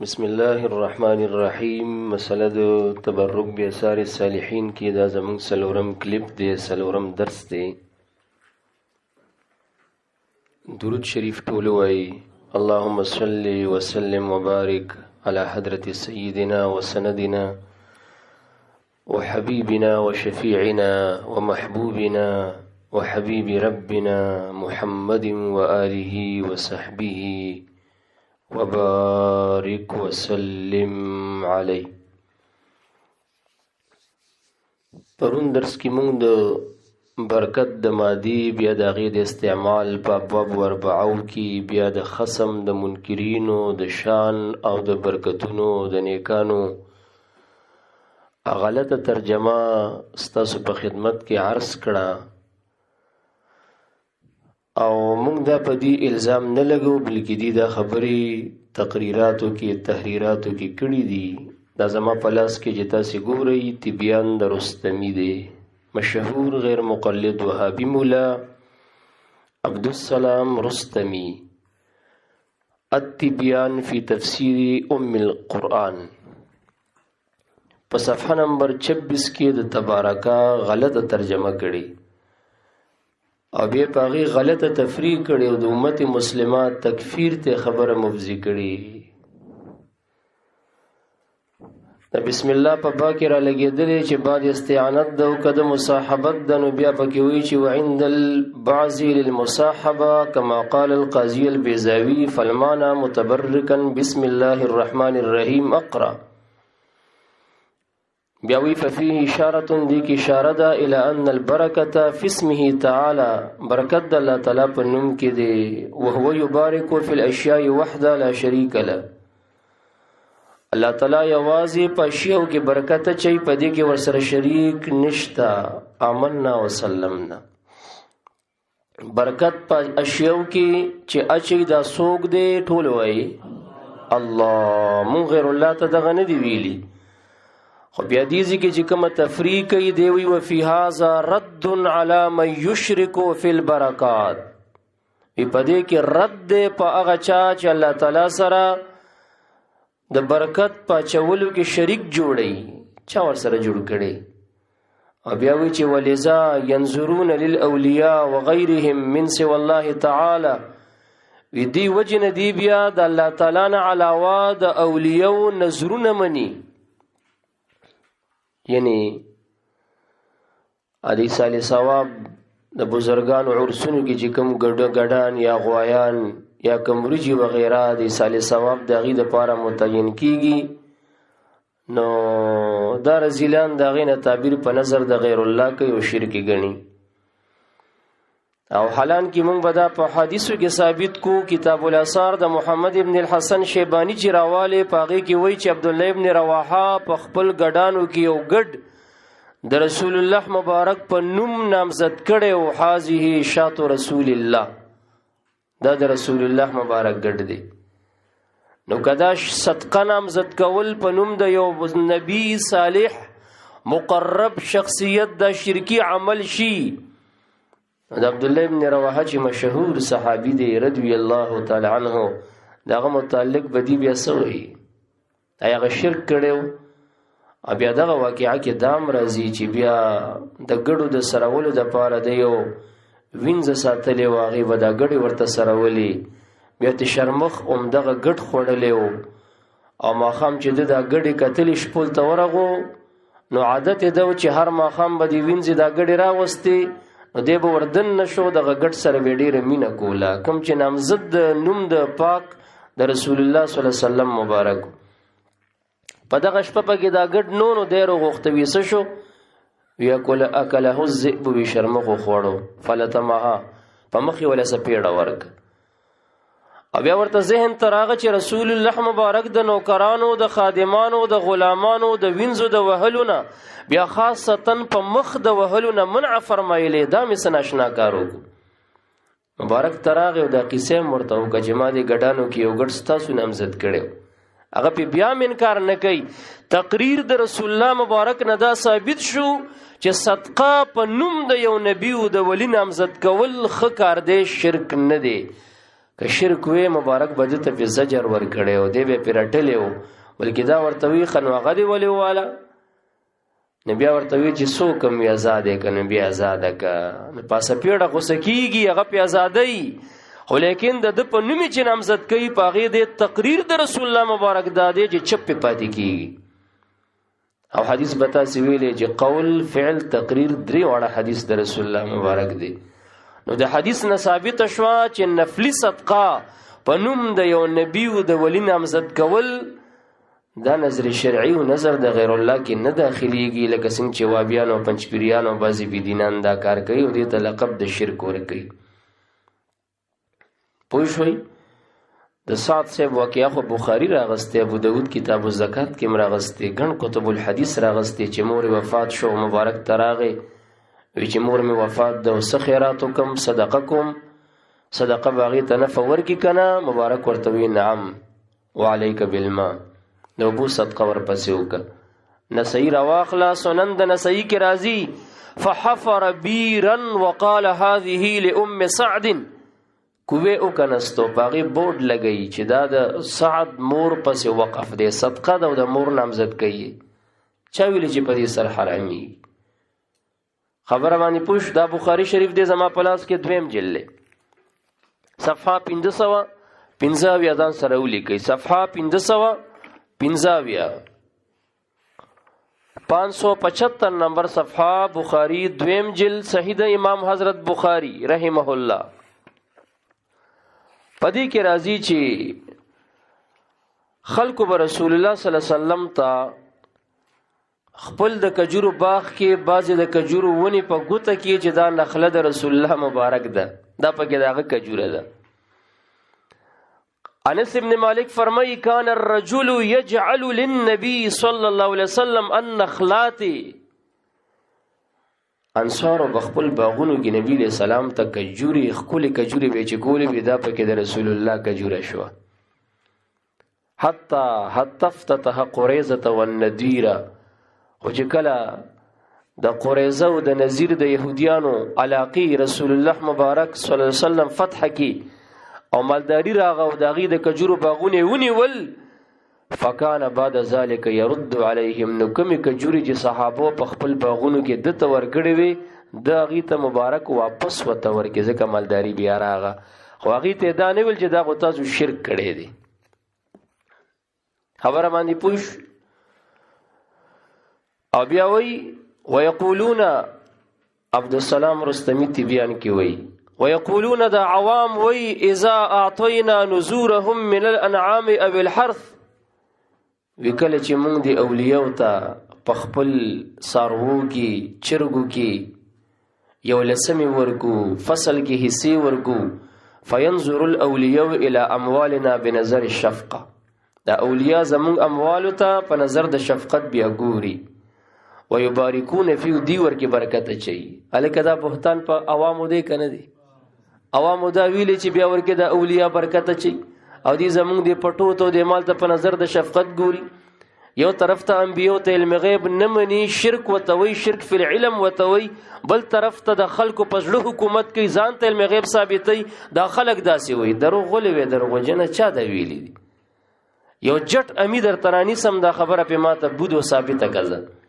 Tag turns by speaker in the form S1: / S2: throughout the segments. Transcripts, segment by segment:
S1: بسم الله الرحمن الرحیم. مسله د تبرک باثار الصالحین کې دا زمونږ څلورم کلیپ دی، څلورم درس دی. درود شریف ټول وایي. اللهم صل وسلم وبارك على حضرة سيدنا وسندنا وحبيبنا وشفيعنا ومحبوبنا وحبيب ربنا محمد وآله وصحبه وبارك وسلم علی. پرون درس کې موږ د برکت د مادي بیا د هغې د استعمال په ابواب اربعو کې بیا د خصم د منکرینو د شان او د برکتونو د نیکانو غلطه ترجمه ستاسو په خدمت کې عرض کړه، او موږ دا په دې الزام نه لګو بلکې دې دا خبرې تقریراتو کې تحریراتو کې کړي دي. دا زما په لاس کې چې تاسې ګورئ تبیان د رستمی دی، مشهور غیر مقلد وهابي مولا عبدالسلام رستمی، التبیان فی تفسیر ام القرآن. په صفحه نمبر 26 کې د تبارکا غلطه ترجمه کړي او بیا په هغې غلطه تفریق کړي او د امت مسلمه تکفیر ته خبره مفضي کړي. د بسم الله په با کې را لګېدلې چې بعد استعانت ده او که د مصاحبت ده، نو بیا پکې وایي چې وعند البعض للمصاحبه كما قال القاضي البيزاوي فالمعنى متبركا بسم الله الرحمن الرحيم اقرأ. بیا وی ففيه اشاره دی کی اشاره ده الى ان البرکه فی اسمه تعالی، برکت د الله تعالی په نوم کې دی. وهو یبارک فی الاشیاء وحده لا شریک له، الله تعالی یوازې په اشیاء کې برکت چي په دې کې ورسره شریک نشتا. آمنا وسلمنا، برکت په اشیاء کې چې اچي دا سوق دی ټول وای الله، مون غیر الله ته دغه نه دی ویلي. خو بیا دیزی کې چې کومه تفریق کوي دی وی وفي هذا رد على من يشرك في البرکات، په دې کې رد دی په هغه چا چې الله تعالی سره د برکت په چولو کې شریک جوړي، چا ور سره جوړ کړي. او بیا وی چې ولذا ينظرون للاولیاء وغيرهم من سوى الله تعالی، وی دی وجنه دی بیا د الله تعالی نه علاوه د اولیاء نظرونه مني. یعنی علی صالح ثواب د بزرگان عرسونو کې چې کوم ګډان یا غوایان یا کمرجی وغیرہ د صالح ثواب د غي د پاره متعین کیږي، نو دا رزیلان د غي نه تعبیر په نظر د غیر الله کوي او شرک غني. او حالان کې موږ به دا په حدیثو کې ثابت کو. کتاب الاثار د محمد ابن الحسن شیبانی چې راواله پاغه کې وایي چې عبد الله ابن رواحه په خپل ګډانو کې یو ګډ د رسول الله مبارک په نوم نامزد کړي او هذه شات رسول الله، دا د رسول الله مبارک ګډ دی. نو کدا صدقه نامزد کول په نوم د یو نبی صالح مقرب شخصیت د شرکی عمل شي. د عبد الله ابن رواحه چې مشهور صحابي دی رضی الله تعالی عنه، دغه متعلق بدی بیا سوی هغه شرک کړو. بیا دغه واقعا کې دام راځي چې بیا د ګړو د سرولو د پاره دی یو وینځ ساتلې واغې و دا ګړې ورته سرولې، بیا ته شرمخ دغه ګډ خوړلې او ماخام چې د ګړې کتلې شپول ته ورغو، نو عادت دی چې هر ماخام به دی وینځ دا ګړې راوستي، نو دی به وردن نشو دغه ګډ سره به ډیره مینه کوله. کوم چې نامزد نوم د پاک د رسول الله صلی الله علیه وسلم مبارک په دغه شپه کې دا ګډ نو دیرو غوښتوي څه شو ویا کول اکله الذئب بشرمخو خوړو فلتمها په مخې ولا سپیړه ورک. او بیا ورته ذهن تراغه چې رسول الله مبارک د نوکرانو د خادمانو د غلامانو د وینځو د وهلونه بیا خاصتا په مخ د وهلونه منع فرمایلی، دا مې سناشنا کارو مبارک تراغه د قصې مرته او کجما دي ګډانو کې یو ګډ ستاسو نامزد کړي. هغه په بیا منکار نه کوي. تقریر د رسول الله مبارک نه دا ثابت شو چې صدقه په نوم د یو نبی او د ولی نامزد کول خ کار دی، شرک نه دی. که شرک وې مبارک بده ته په زجر ور کړي او دی به پرټلې و بلکې دا ورته وی خنوغه دی ولې والا نبی ورته وی چې سو کم یې آزاد کنه بیا آزاد کا پاسه پیړه غوسکیږي هغه په آزادۍ خو لیکن د په نومي چې نامزد کوي پاغه د تقریر د رسول الله مبارک دادې چې چپ پاتې کیږي او حدیث بتا سی ویلې چې قول فعل تقریر درې وړه حدیث د رسول الله مبارک دی نو د حدیث نه ثابت شوا چې نفلی صدقه په نوم د یو نبی او د ولی نامزد کول دا نظر شرعي او نظر د غیر الله کې نه داخليږي لکه څنګه چې وابیان او پنځپیریان او بعضی بيدینان دا کار کوي او دې ته لقب د شرک ورکوي پوه شئ د سعد صاحب واقعا خو بخاری راغسته ابو داود کتاب الزکات کې راغسته ګڼ کتب الحدیث راغسته چې مور وفات شو مبارک تراغه وی چې مور می وفات د وس خیراتو کم صدقه کوم صدقه باغی تنفع ورکی کنا مبارک ورته وی نعم وعليك بالماء نو بو صدقه ور پسې وک نسائی رواخلا سنن د نسائی کې راضی فحفر بيرا وقال هذه لام سعد کوه او کنستو باغی بورډ لګی چې دا د سعد مور پسې وقف دی صدقه د مور نامزد کوي چا ویل چې په دې سر حرامي خبره باندې پوښ دا بخاری شریف دی زما پلاس کې دویم جلد صفحه 515 ځان سره ولیکي صفحه 515 575 نمبر صفحه بخاری دویم جلد صحیح د امام حضرت بخاری رحمه الله پدې کې راځي چې خلکو به رسول الله صلی الله علیه وسلم ته خپل د کجورو باغ کې بعضې د کجورو ونې په ګوته کې چې دا نخله د رسول الله مبارک ده دا پکې دغه کجوره ده انس ابن مالک فرمایي کان الرجل يجعل للنبي صلى الله عليه وسلم النخلات انصار بخپل باغونو کې نبی له سلام ته کجوري خپل کجوري به چې کولې به دا پکې د رسول الله کجوره شو حتی افتتح قریظه والنذير او چې کله د قریظه او د نذیر د يهوديانو علاقه رسول الله مبارک صلی الله علیه وسلم فتح کی او مالداری راغه او دغه د کجورو باغونه ونیول فکان بعد ذلك يرد عليهم نو کوم کجوري چې صحابه په خپل باغونو کې د تور کړي وي دغه ته مبارک واپس وته ورکه ځکه مالداری بیا راغه خو هغه ته دا نه ول چې دا غوتاسو شرک کړي دي خبره باندې پوښ او بیا وی ويقولون عبد السلام رستمی بیان کی وی ويقولون دا عوام وی اذا اعطينا نذورهم من الانعام او الحرث وکله چې موږ دی اولیاء ته په خپل سارو کې چرګو کې یو لسمي ورکو فصل کې حصے ورکو فينظر الاولیاء الى اموالنا بنظر الشفقه دا اولیاء زموږ اموال ته په نظر د شفقت بیا ګوري ويباركون فيه دی ورکی برکت چي الکه دا بهتان په عوامو دی کنه دی عوامو دا ویلې چې بیا ورکی دا اولیاء برکت چي او دی زمونږ دی پټو ته د مال ته په نظر د شفقت ګوري یو طرف ته انبیو ته علم غیب نه مني شرک وتوي شرک فی العلم وتوي بل طرف ته د خلکو په ځړو حکومت کوي ځان ته علم غیب ثابتي دا خلک داسي وي دروغ ولې وي دروغ جن چا دا ویلي یو جټ امید ترانی سم دا خبره په ماته بودو ثابته کړه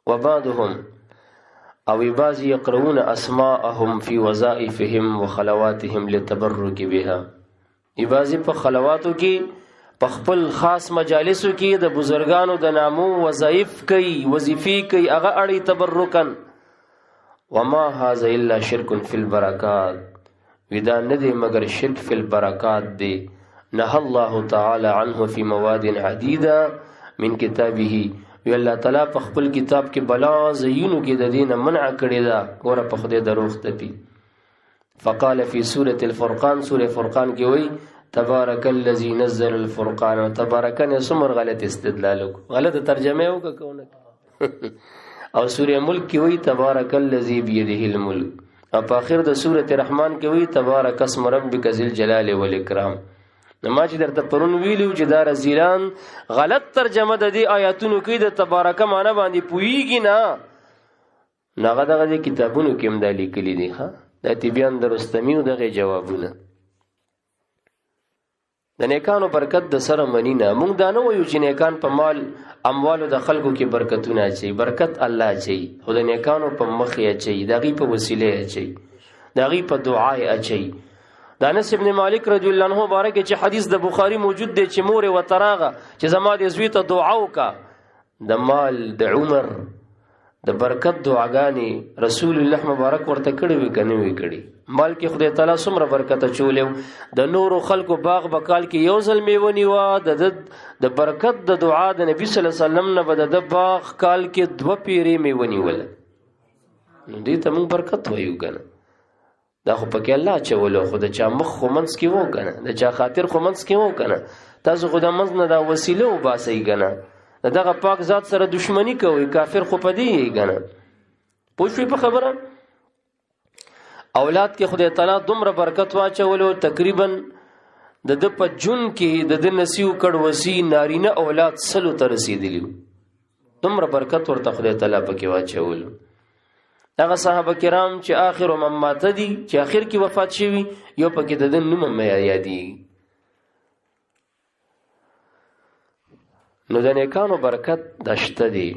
S1: وبعضهم او بعض يقرؤون اسماءهم في وظائفهم وخلواتهم للتبرك بها بعض په خلواتو کې په خپل خاص مجالسو کې د بزرګانو د نامو وظایف کوي وظیفي کوي هغه اړي تبرکن وما هذا الا شرك في البركات ودا ندي مگر شرک فی البرکات دی نهى الله تعالی عنه في مواد عديده من كتابه وی الله تعالی په خپل کتاب کې بلا زینو کې د دینه منع کړی دا ګوره په خدای دروغ تپی فقال في سوره الفرقان سوره فرقان کې وی تبارك الذي نزل الفرقان تبارکن سمر غلط استدلال غلط ترجمه وکونه او سوره ملک کې وی تبارك الذي بيده الملك او په اخر د سوره رحمان کې وی تبارك اسم ربك ذي الجلال والاكرام نما چې درته پرون ویلو چې دا رزیلان غلط ترجمه د دې آیاتونو کې د تبارک معنی باندې پویږي نه نغه دغه کتابونو کې هم د لیکلي دي ها د تبیان درستمیو دغه جوابونه د نیکانو برکت د سره منی نه. موږ دا نه وایو چې نیکان په مال اموالو د خلکو کې برکتونه اچي، برکت الله اچي، خو د نیکانو په مخ یې اچي، د هغې په وسیله یې اچي، د هغې په دعا یې اچي. د انس ابن مالک رضی الله عنه باره کې چې حدیث د بخاري موجود دی چې مور یې ورته راغه چې زما د زوی ته دعا وکړه، د مال د عمر د برکت دعاګانې رسول الله مبارک ورته کړې وي که نه وي کړې. مال کې خدای تعالی څومره برکت اچولی و، د نورو خلکو باغ به کال کې یو ځل میوه نیوه، د برکت د دعا د نبي صلی الله علیه وسلم نه به د باغ کال کې 2 پیرې میوه نیوله. نو دې ته موږ برکت وایو که نه، دا خو پکې الله اچولو، خو د چا مخ خو منځ کې و که نه، د چا خاطر خو منځ کې و که نه. تاسو خو د منځ نه دا وسیله وباسئ که نه، دغه پاک ذات سره دشمنی کوي، کافر خو پدې یې که نه. پوه شوې په خبره؟ اولاد کې خدای تعالی دومره برکت واچولو، تقریبا د ده په جون کې د ده نصیو کړ وسی نارینه اولاد 100 ته رسېدلي وو. دومره برکت ورته خدای تعالی پکې واچولو. هغه صحابه کرام چې آخر من ماته دي، چې آخر کې وفات شوي، یو پکې د ده نوم هم یادېږي. نو د نیکانو برکت دا شته دی.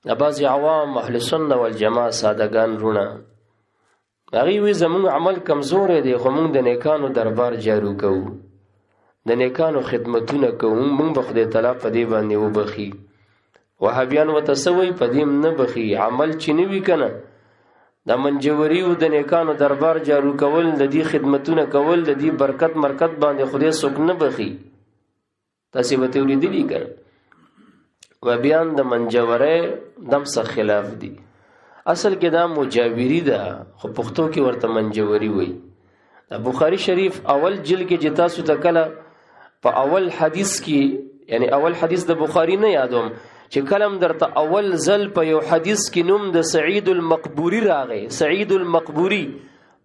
S1: د بعضې عوام اهل سنه والجماعه سادهګان رونه هغوی وایي زموږ عمل کمزوری دی، خو موږ د نیکانو دربار جارو کوو، د نیکانو خدمتونه کوو، موږ به خدای تعالی په دې باندې وبخي. وهابیان ورته څه وایي؟ په دې نه بخي. عمل چې نه وي که نه، د منجوریو د نیکانو دربار جارو کول، د دې خدمتونه کول، د دې برکت مرکت باندې خدای څوک نه بخي. تاسې به ته ولیدلي که نه؟ وهابیان د منجورۍ دم څخه خلاف دي. اصل کې دا مجاوری ده، خو پښتو کې ورته منجوري وایي. د بخاري شریف اول جلد کې چې تاسو ته کله په اول حدیث کې، یعنی اول حدیث د بخاري نه یادوم، چې کلم درته اول ځل په یو حدیث کې نوم د سعید المقبوري راغی. سعید المقبوري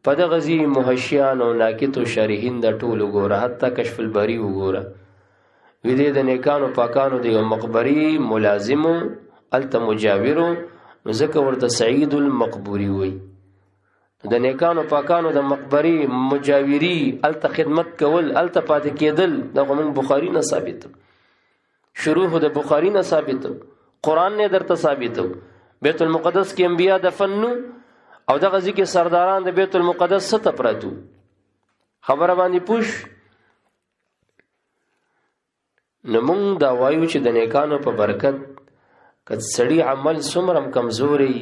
S1: په دغه ځي محشیان او ناکتو شارحین د ټولو ګوره، حتی کشف الباری وګوره، وی دې د نیکانو پاکانو د یو مقبري ملازمو الته مجاورو، نو ځکه ورته سعید المقبوري وایي. د نیکانو پاکانو د مقبري مجاوري الته خدمت کول، الته پاتې کېدل، دغه موږ بخاري نه ثابتو، شروع د بخاري نه ثابتو، قرآن نه درته ثابتو. بیت المقدس کې انبیا دفن نو، او دغه ځای کې سرداران د بیت المقدس څه ته پرتو، خبره باندې پوښ. نو موږ دا وایو چې د نیکانو په برکت که سړي عمل څومره کمزوري،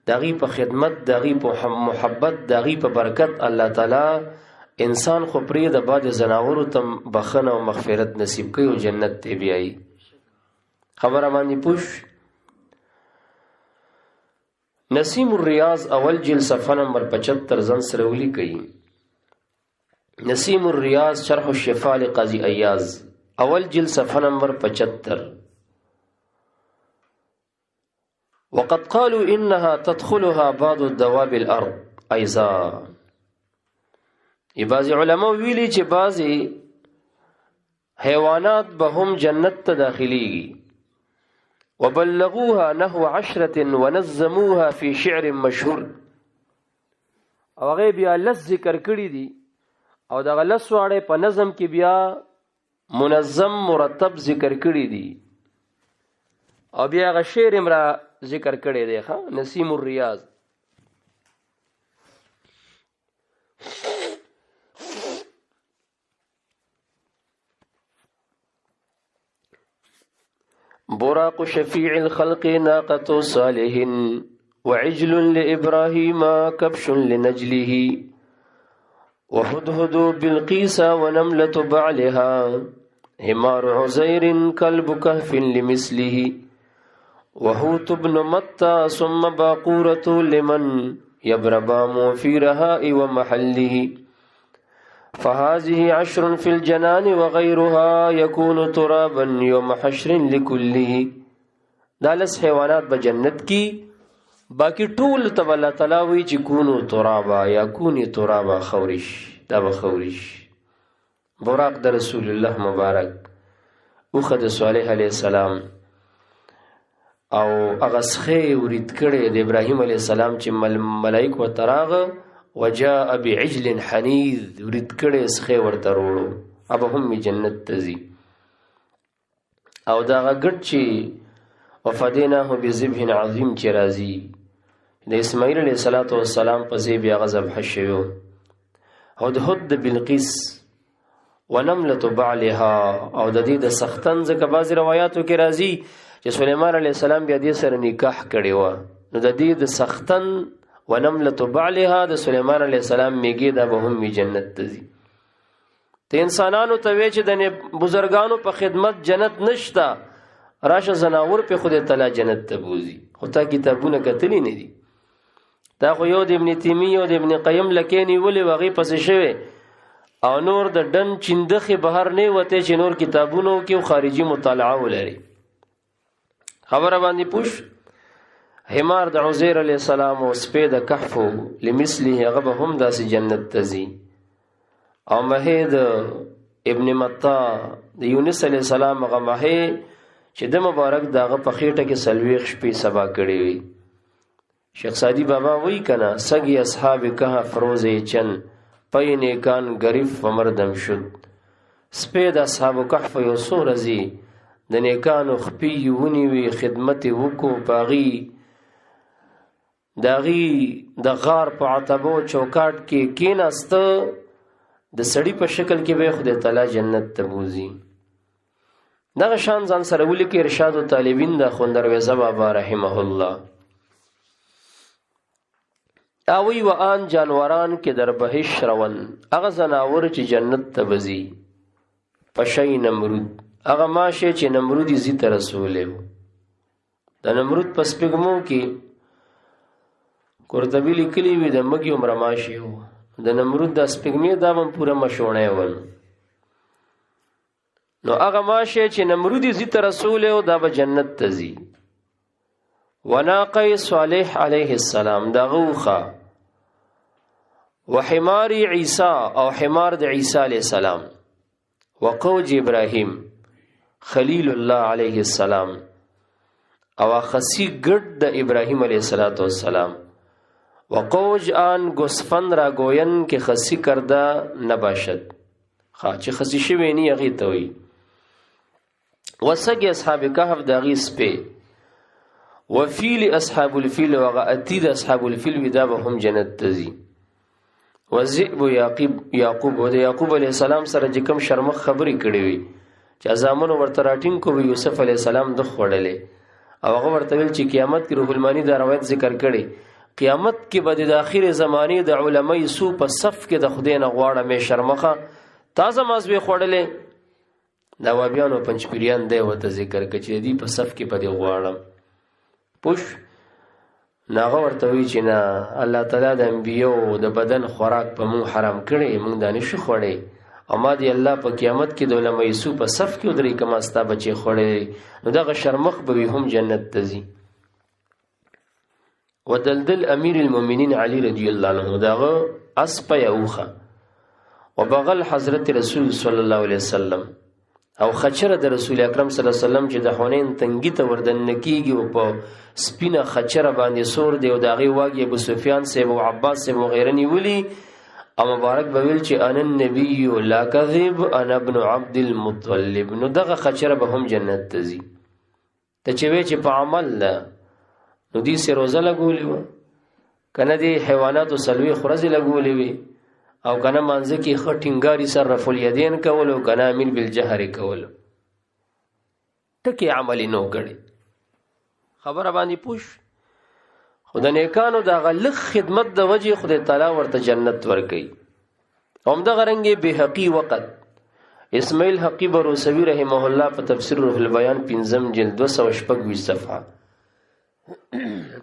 S1: د هغې په خدمت، د هغې په محبت، د هغې په برکت الله تعالی انسان خو پرېږده بعد ځناورو ته بخښنه او مغفرت نصیب کوي او جنت ته بیایي. خبره باندې پوښ. نسیم الریاض اول جلد صفحه نمبر 75 ځان سره ولیکئ. نسیم الریاض شرح الشفاء لقاضي ایاز اول جلد صفحه نمبر 75. وقد قالوا انها تدخلها بعض الدواب الارض ايضا. بعضی علماء ویلي چې بعضی حیوانات به هم جنت ته داخليږي. وبلغوها نحو 10 ونظموها في شعر مشهور. او هغه بیا لس ذکر کړی دي، او دغه لس واړه په نظم کې بیا منظم مرتب ذکر کړی دي، او بیا هغه شعر امرا ذکر کړی دی. ښه، نسیم الریاض. براق شفيع الخلق ناقة صالح وعجل لإبراهيم كبش لنجله وهدهد بالقيس ونملة بعلها حمار عزير كلب كهف لمثله وهوت بن متى ثم باقورة لمن يبربام في رهاء ومحله فهذه 10 في الجنان وغيرها يكون ترابا يوم حشر لكله. دا لس حیوانات بجنت کی، باقی ټول تب الله تعالی وی چې کونو ترابا یا کونی ترابا، خورش دا بخورش. براق د رسول الله مبارک اوخه د صالح علیه السلام او اغسخه ورید کړي د ابراهیم علیه السلام چې ملائک و تراغه وجاء بعجل حنیذ ورید کړي سخه ورته وروړو، اب هم جنت تزي او دا غټ چې وفدیناه بذبح عظیم چې راځي د اسماعیل علیه السلام په ځای بیا غضب حشو هدهد بلقیس ونملة بعلها او د دې د سختن ځکه بعض روایتو کې راځي چې سليمان علیه السلام بیا دې سره نکاح کړی و نو د دې د سختن ونملة بعلها د سليمان علیه السلام میګي د به هم جنت تزي ته انسانانو ته وی چې د بزرګانو په خدمت جنت نشتا راشه زناور په خود تعالی جنت ته بوزي خو تا کتابونه کتلی نه دي دا خو یو د ابن تیمیه او د ابن قیم لکینی ولې وغي پس شوی او نور د ډن چندخه بهر نه وته چې نور کتابونو کې خارجي مطالعه ولري خبره باندې پوښ حمار د عزیر علی السلام او سپید کهف لمثله هغه هم داسې جنت تزي او مهید ابن متا د یونس علی السلام هغه مه چې د مبارک داغه په خېټه کې سلويخ شپې سبا کړی وي شیخ سادی بابا وی کنا سگی اصحاب کهف روزه چن پینه کان غریف ومردم شد سپید اصحاب کهف یو سورزی د نیکانو خپي ونی وی خدمت وکو باغی داغي د غار په عتبو چوکاټ کې کیناست د سړی په شکل کې به خدای تعالی جنت ته بوزي دغه شان ځان سره ولیکي ارشاد طالبین د خوندرویزه بابا رحمه الله اوی و آن جانوران کې در بهش روان هغه زناور چې جنت ته بزي پشای نمرود هغه ماشه چې نمرودی زی ته رسوله د نمرود پس پیغمو کې قرطبی لیکلی وی د مګي عمر ماشه و د نمرود د سپګمی دامن پوره مشونه ول نو هغه ماشه چې نمرودی زی ته رسوله او دا به جنت ته زی وناقی صالح علیه السلام دا غوخه وحمار عیسی او حمار د عیسی علیه السلام وقوج ابراهیم خلیل الله علیه السلام او خسی ګډ د ابراهیم علیه السلام وقوج آن گسفن را گوین که خسی کرده نباشد چې خسی شوی نی هغه ته وي وسګي اصحاب کهف داغي سپه وفیل اصحاب الفیل وغاتید اصحاب الفیل ودا هم جنت تزي وذئب یعقوب او د یعقوب علی السلام سره چې کوم شرمخ خبرې کړې وي چې ازامنو ورته راټینګ کو یوسف علی السلام د خوړلې او هغه ورته ویل چې قیامت کې روح المانی دا روایت ذکر کړي قیامت کې به د اخر زمانه د علماء سو په صف کې د خدای نه غواړه مې شرمخه تازه مازوي خوړلې دا وابیانو پنځپیریان دی وته ذکر کړي دی په صف کې په دی غواړم پوش ناغه ورته وی چې نه الله تعالی د انبیو د بدن خوراک په مون حرام کړي مونږ دانش خوړې او ما دی الله په قیامت کې د علماء سو په صف کې درې کما ستا بچي خوړې نو دغه شرمخ به هم جنت تزي ودلدل امیر المؤمنین علی رضی الله عنه دغه اسپ یوخه وبغل حضرت رسول صلی الله علیه وسلم او خچره د رسول اکرم صلی الله علیه وسلم چې د حنین تنګی ته وردن کیږي او په سپینه خچره باندې سور دی او دغه واګي ابو سفیان سیب او عباس سیب غیرنی ولی او مبارک بویل چې ان النبی لا کذب انا ابن عبد المطلب نو دغه خچره به هم جنت تزي ته چې وی چې په عمل لا نو دې سه روزه لګولې و کنه دې حیوانات او سلوي خرزه لګولې وي او کنه مانځه کې خټینګاری سر رفل یدین کول او کنه امین بالجهر کول ټکی عملی نو کړي خبره باندې پوښ خدای نیکانو دا غلخ خدمت د وجه خدای تعالی ورته جنت ورکي هم د غرنګي به حقي وقت اسماعیل حقی بروسوی رحمه الله په تفسیر روح البیان 5 جلد 226 صفحه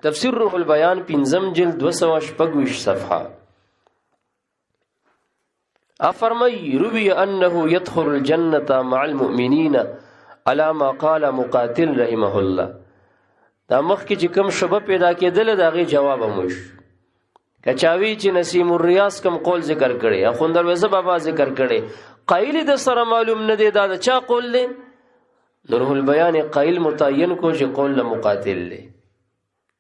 S1: تفسیر روح البیان 5 جلد 226 صفحه افرمای روی انه يدخل الجنه مع المؤمنين على ما قال مقاتل رحمه الله دا مخ کې چې کوم شوبه پیدا کېدل دا غي جواب موش کچاوی چې نسیم الریاض کوم قول ذکر کړي اخوندر وزه بابا ذکر کړي قائل د سره معلوم نه دی دا چا قول له روح البیان قائل متعین کو چې قول له مقاتل له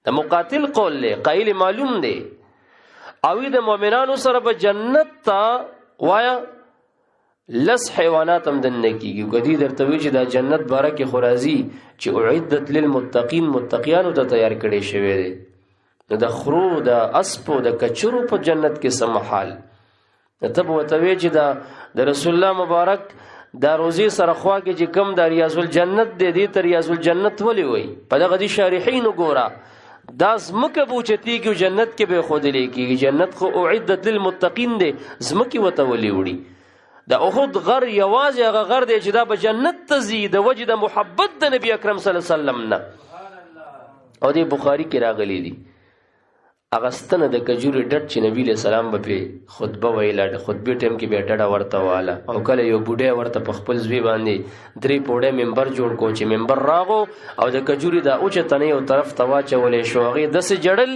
S1: د مقاتل قول له قائل معلوم دی او د مؤمنانو سره په جنت تا وایا لس حیوانات هم دننه کیږي. کدی درته وی چې دا جنت باره کې خورازي چې اعدت للمتقین، متقیانو ته تیار کړي شوی دی. نو د خرو د اسپو د کچرو په جنت کې سم حال ته به ورته وی چې دا د رسول الله مبارک دا روزي سره خوا کې چې کم د ریاض الجنت دی، دې ته ریاض الجنت ولې وی؟ په دغه دي شارحین ګوره دا زمکه بوچتیږي جنت کې به خود لیکيږي. جنت خو اعدت للمتقین دی، زمکه وته ولې وړي؟ د احد غر یوازې هغه غر دی چې دا به جنت ته ځي د وجه د محبت د نبی اکرم صلی الله علیه وسلم نه. او د بخاری کې راغلی دی اغستنه د کجوري ډټ چې نبی له سلام به خطبه ویله، د خطبه ټیم کې به ډډه ورته واله او کله یو بوډه ورته په خپل ځوی باندې درې پوړې منبر جوړ کو چې منبر راغو او د کجوري دا اوچ تنه یو طرف تواچولې شو، هغه د سه جړل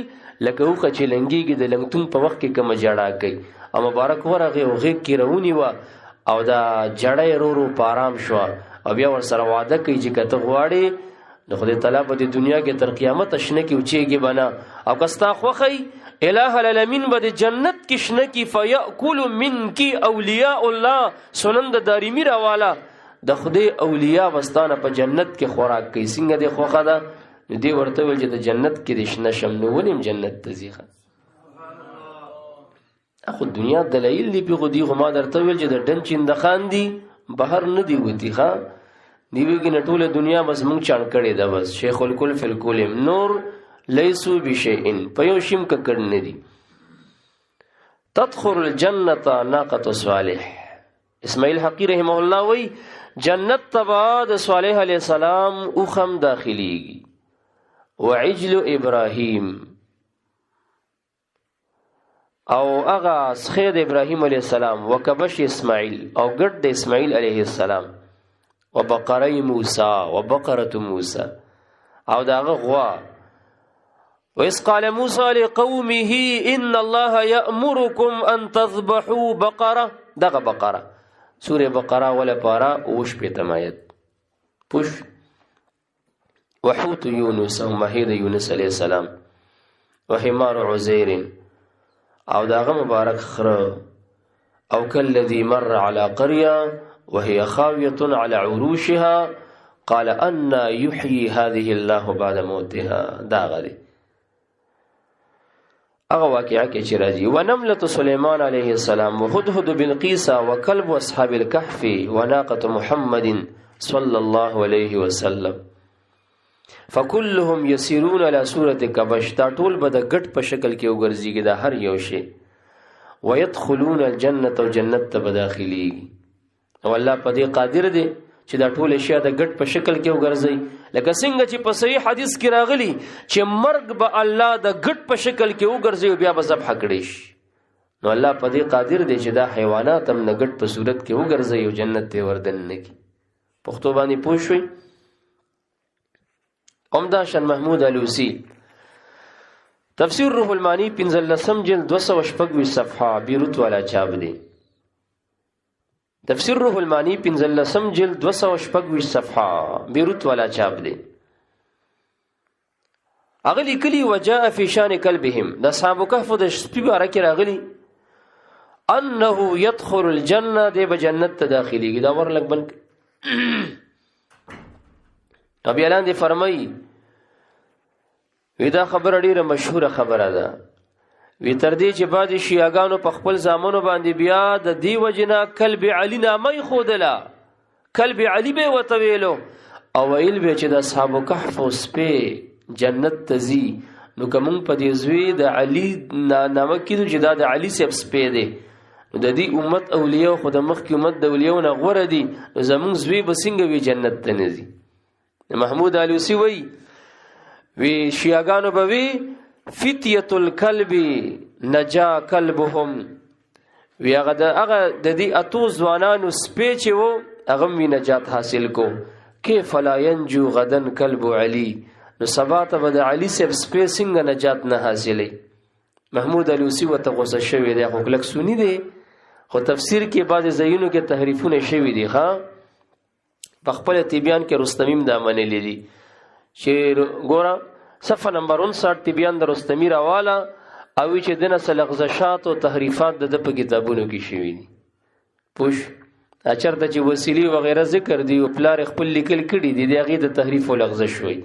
S1: لکه اوخه چې لنګيږي د لنګتون په وخت کې کوم جړا کوي او مبارک ورغه او غیږ کې رونی و او دا جړې رورو پارام شو او بیا ور سره وعده کوي چې کته غواړي نو خدای تعالی په دې دنیا کې تر قیامت شنه کې اوچېږي بنا او کستا خوخی الہ العالمین به جنت کې شنه کې فیاکل منک اولیاء الله. سنن د دارمی راواله د خدای اولیاء وستانه په جنت کې خوراک کوي. څنګه دې خوخه ده دې ورته ویل چې د جنت کې د شنه شم نو ولیم جنت ته ځيخه. اخو دنیا دلایل دی په خودي غما درته ویل چې د ډن چیند خان دی بهر نه دی وتی ښا دیوږي نټوله دنیا بس مونږ چان کړي دا بس شیخ الکل فی الکل نور لیسو بشیء په یو شیم کړه نه دي. تدخل الجنه ناقه صالح. اسماعیل حقی رحمه الله وی جنت تبا د صالح علیہ السلام او خم داخليږي وعجل ابراهیم او اغا سخید ابراهیم علیہ السلام وکبش اسماعیل او ګډ د اسماعیل علیہ السلام وبقره موسی وبقره موسی او داغه غوا. وإذ قال موسى لقومه إن الله يأمركم أن تذبحوا بقرة. دغه بقره سوره بقره ولا پارا اوش په تمایت پوش وحوت یونس او مهید یونس علیہ السلام وحمار عزیر او داغه مبارک خره او کلذي مر على قريه وهي خاويه على عروشها قال ان يحيي هذه الله بعد موتها. داغه دی هغه واقعه کې چې راځي ونمله سليمان عليه السلام وهدهد بلقيس وكلب اصحاب الكهف وناقه محمد صلى الله عليه وسلم فكلهم يسيرون على صوره كبش. دا ټول به د ګټ په شکل کې وګرځيږي دا هر یو شی ويدخلون الجنه وجنت ته بداخليږي او الله په دې قادر دی چې دا ټول اشیاء د ګټ په شکل کې وګرځي لکه څنګه چې په صحیح حدیث کې راغلی چې مرګ به الله د ګټ په شکل کې وګرځي او بیا به ذبح کړي شي. نو الله په دې قادر دی چې دا حیوانات هم د ګټ په صورت کې وګرځي او جنت ته وردن نه کی. پښتو باندې پوه شئ. عمدہ شن محمود علوسی تفسیر روح المانی 15 جلد 226 صفحه بیروت والا چاپ دی. تفسیر روح المانی 15 جلد 226 صفحه بیروت والا چاپ دی. اغلی کلی وجاء فی شان کلبهم د اصحاب کهف د سپی بارک راغلی انه يدخل الجنه د بجنت تداخلي دا ورلک بن ابي اعلان دي فرمایي ودا خبر ډیره مشهوره خبره ده وی تر دې چې بعد شیعاګانو په خپل زامنو باندې بیا د دی وجنا کلب علی نامه خودلا کلب علی به وتویلو او ویل به چې د اصحاب کهف او سپه جنت تزي نو کوم په دې زوی د علی نامه کېدو چې د علی سپ سپه دی د دې امت اولیاء خود مخ کې امت د اولیاء نه غوړه دي زمون زوی بسنګ وی جنت ته نزي. محمود علوسی وی شیعاګانو به وی فتیه الکلب نجا کلبهم وی هغه د دې اتو ځوانانو سپېچ وو هغه می نجات حاصل کو کیف لا ينجو غدن کلب علی نو سبا ته د علی سپ سپېسنګ نجات نه حاصلې. محمود علوسی وته غوسه شوی دی خو کلک سنی دی خو تفسیر کې بعض زینو کې تحریفونه شوی دي ها په خپل تبیان کې رستمیم دا منلې دي چې ګوره صفحه نمبر 59 تبیان د رستمی راواله او چې دنه سلغزشات او تحریفات د په کتابونو کې شوی دي پوش چرته چې وسیلی وغیرہ ذکر دی او پلار خپل لیکل کړي دي د هغې د تحریف او لغزش وي.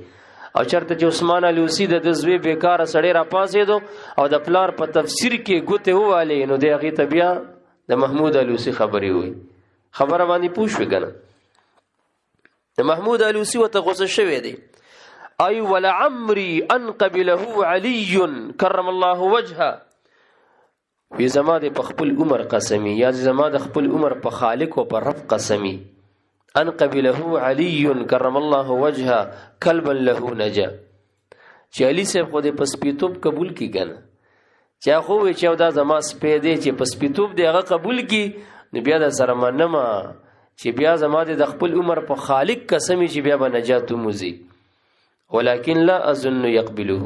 S1: او چرته چې عثمان علوسی د زوی بیکاره سړی را پاسېدو او د پلار په تفسیر کې ګوتې ووالې نو د هغې ته بیا د محمود علوسی خبرې وي. خبره باندې پوه شوې که نه؟ د محمود علوسی ورته غوسه شوی دی. ای ولعمري ان قبله علي کرم الله وجهه، وی زما د په خپل عمر قسمی، یا زما د خپل عمر په خالق او په رب قسمی. ان قبله علي کرم الله وجهه کلبا له نجا، چې علي صاحب خو د پسپیتوب قبول کی کنه، چې خو وی چې دا زما سپی دی چې پسپیتوب دی هغه قبول کی، نو بیا د سره منما چې بیا زما د خپل عمر په خالق قسمی چې بیا به نجات موزي. ولكن لا اظن يقبله،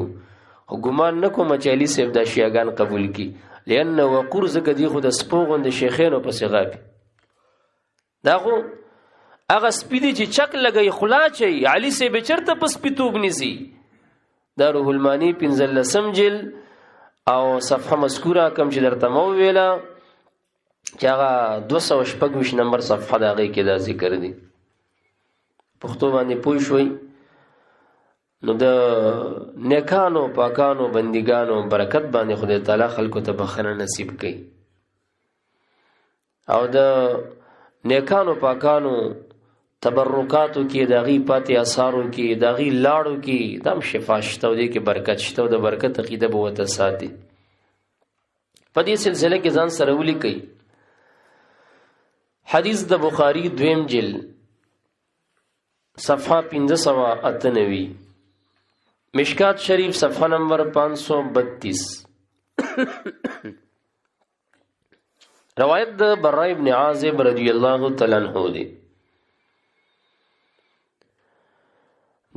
S1: ګمان نکوم چې علي صاحب دا شیاغان قبول کی، لانه وقور زکه دی خو د سپوغند شیخانو په صغابي. دا خو هغه سپیدي چې چک لګي خلا چي علي صاحب چرته پس پیتوب نيسي. دا روح المانی 15 جل او صفحه مذکوره کم چې درته مو ویلا چې هغه 226 نمبر صفحه دا غي کې دا ذکر دي. پښتو باندې پوه شوي نو د نیکانو پاکانو بندګانو برکت باندې خدای تعالی خلکو ته بخنه نصیب کړي، او د نیکانو پاکانو تبرکاتو کې داغي پاتې اثارو کې داغي لاړو کې دم شفا شته او دې کې برکت شته او د برکت عقیده به وته ساتي. په دې سلسله کې ځان سره ولیکي حدیث د بخاری 2 جلد صفحه 598، مشکات شریف صفحہ نمبر 532. روایت د برا ابن عازب رضی اللہ تعالی عنہ دی.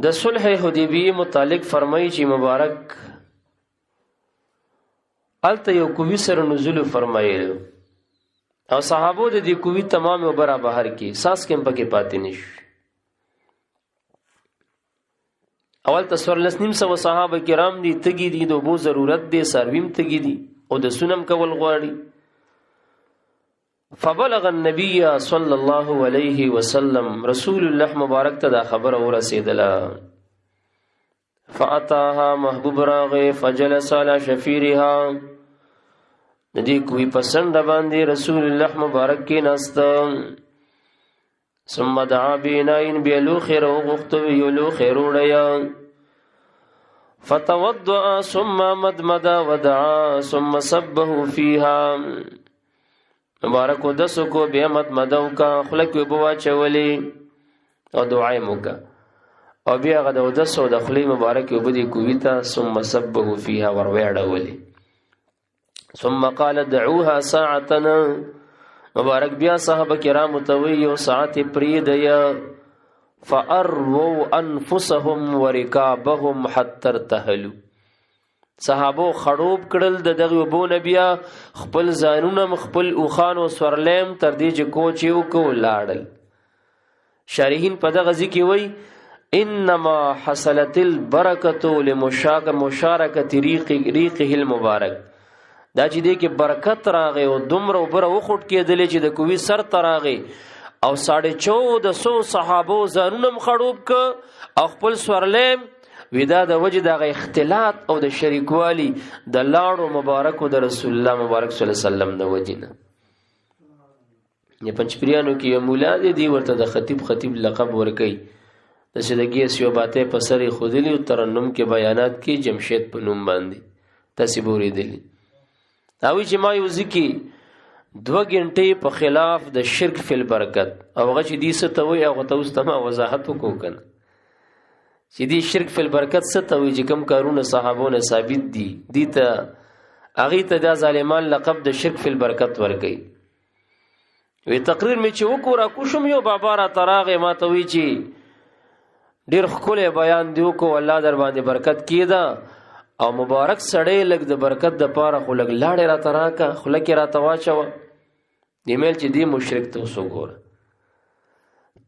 S1: د صلح حدیبیه متعلق فرمایي چې مبارک الته یو کوي سره نزول فرمایي او صحابو د دې کوي تمام وبره بهر کې ساس کې پکې پاتې نشي. اول تصور لسنیم سو صحابه کرام دي تګي دي د بو ضرورت دي سرویم تګي دي او د سنم کول غواړي. فبلغ النبي صلى الله عليه وسلم، رسول الله مبارک ته دا خبر ورسېدله. فاتاها محبوب راغه فجلس على شفيرها، ندی کوئی پسند باندې رسول الله مبارک کې ناست. ثم دعا بیناین بیلو خیر او غختو یلو خیر وړیا. فتوضأ ثم مدمد ودعا ثم صبه فيها، مبارک دسو کو بیا مدمدو کا خلق بوا چولی او دعای موکا او بیا غد دسو د خلی مبارک وبدي کویتا ثم صبه فيها ورویړولی. ثم قال دعوها ساعتنا، مبارک بیا صحابه کرام توي او ساعت پریدیا. فاروا انفسهم ورکابهم حتى ارتحلوا، صحابو خړوب کړل د دغه بو نبیا خپل ځانونه خپل اوخان او سورلم تر دې چې کوچیو کو لاړل. شارحین په دغه ځکه وای انما حصلت البرکه لمشارکه ريقه المبارک، دا چې دې کې برکت راغی او دومره وبره وخټ کېدلې چې د کوي سر تراغي او 1450 صحابو ځانونه خړوب ک او خپل سورلم ودا د وجه د اختلاط او د شریکوالی د لاړو مبارک او د رسول الله مبارک صلی الله علیه وسلم د وجنه. نه پنځپریانو کې یو مولا دی ورته د خطیب لقب ورکي، د صدقې سیوباته په سر خودلی او ترنم کې بیانات کې جمشید په نوم باندې تاسبوري دي. او چې ما یو ځکه 2 غنټې په خلاف د شرک فل برکت او غچ دي ستوي او توستما وضاحت وکړه چې دی شرک فل برکت ستوي چې کوم کارونه صحابونه ثابت دي دي ته اغه ته د ظالمان لقب د شرک فل برکت ورګي. وی تقریر می چې وکړه کوشم یو بابا را تراغه ما ته وی چې ډیر خپل بیان دیو کو الله در باندې برکت کیدا او مبارک سړی لګ د برکت د پاره خو لګ لاړې را تراکا خلک را تواچو دیمل چې دی مشرک ته وسوګور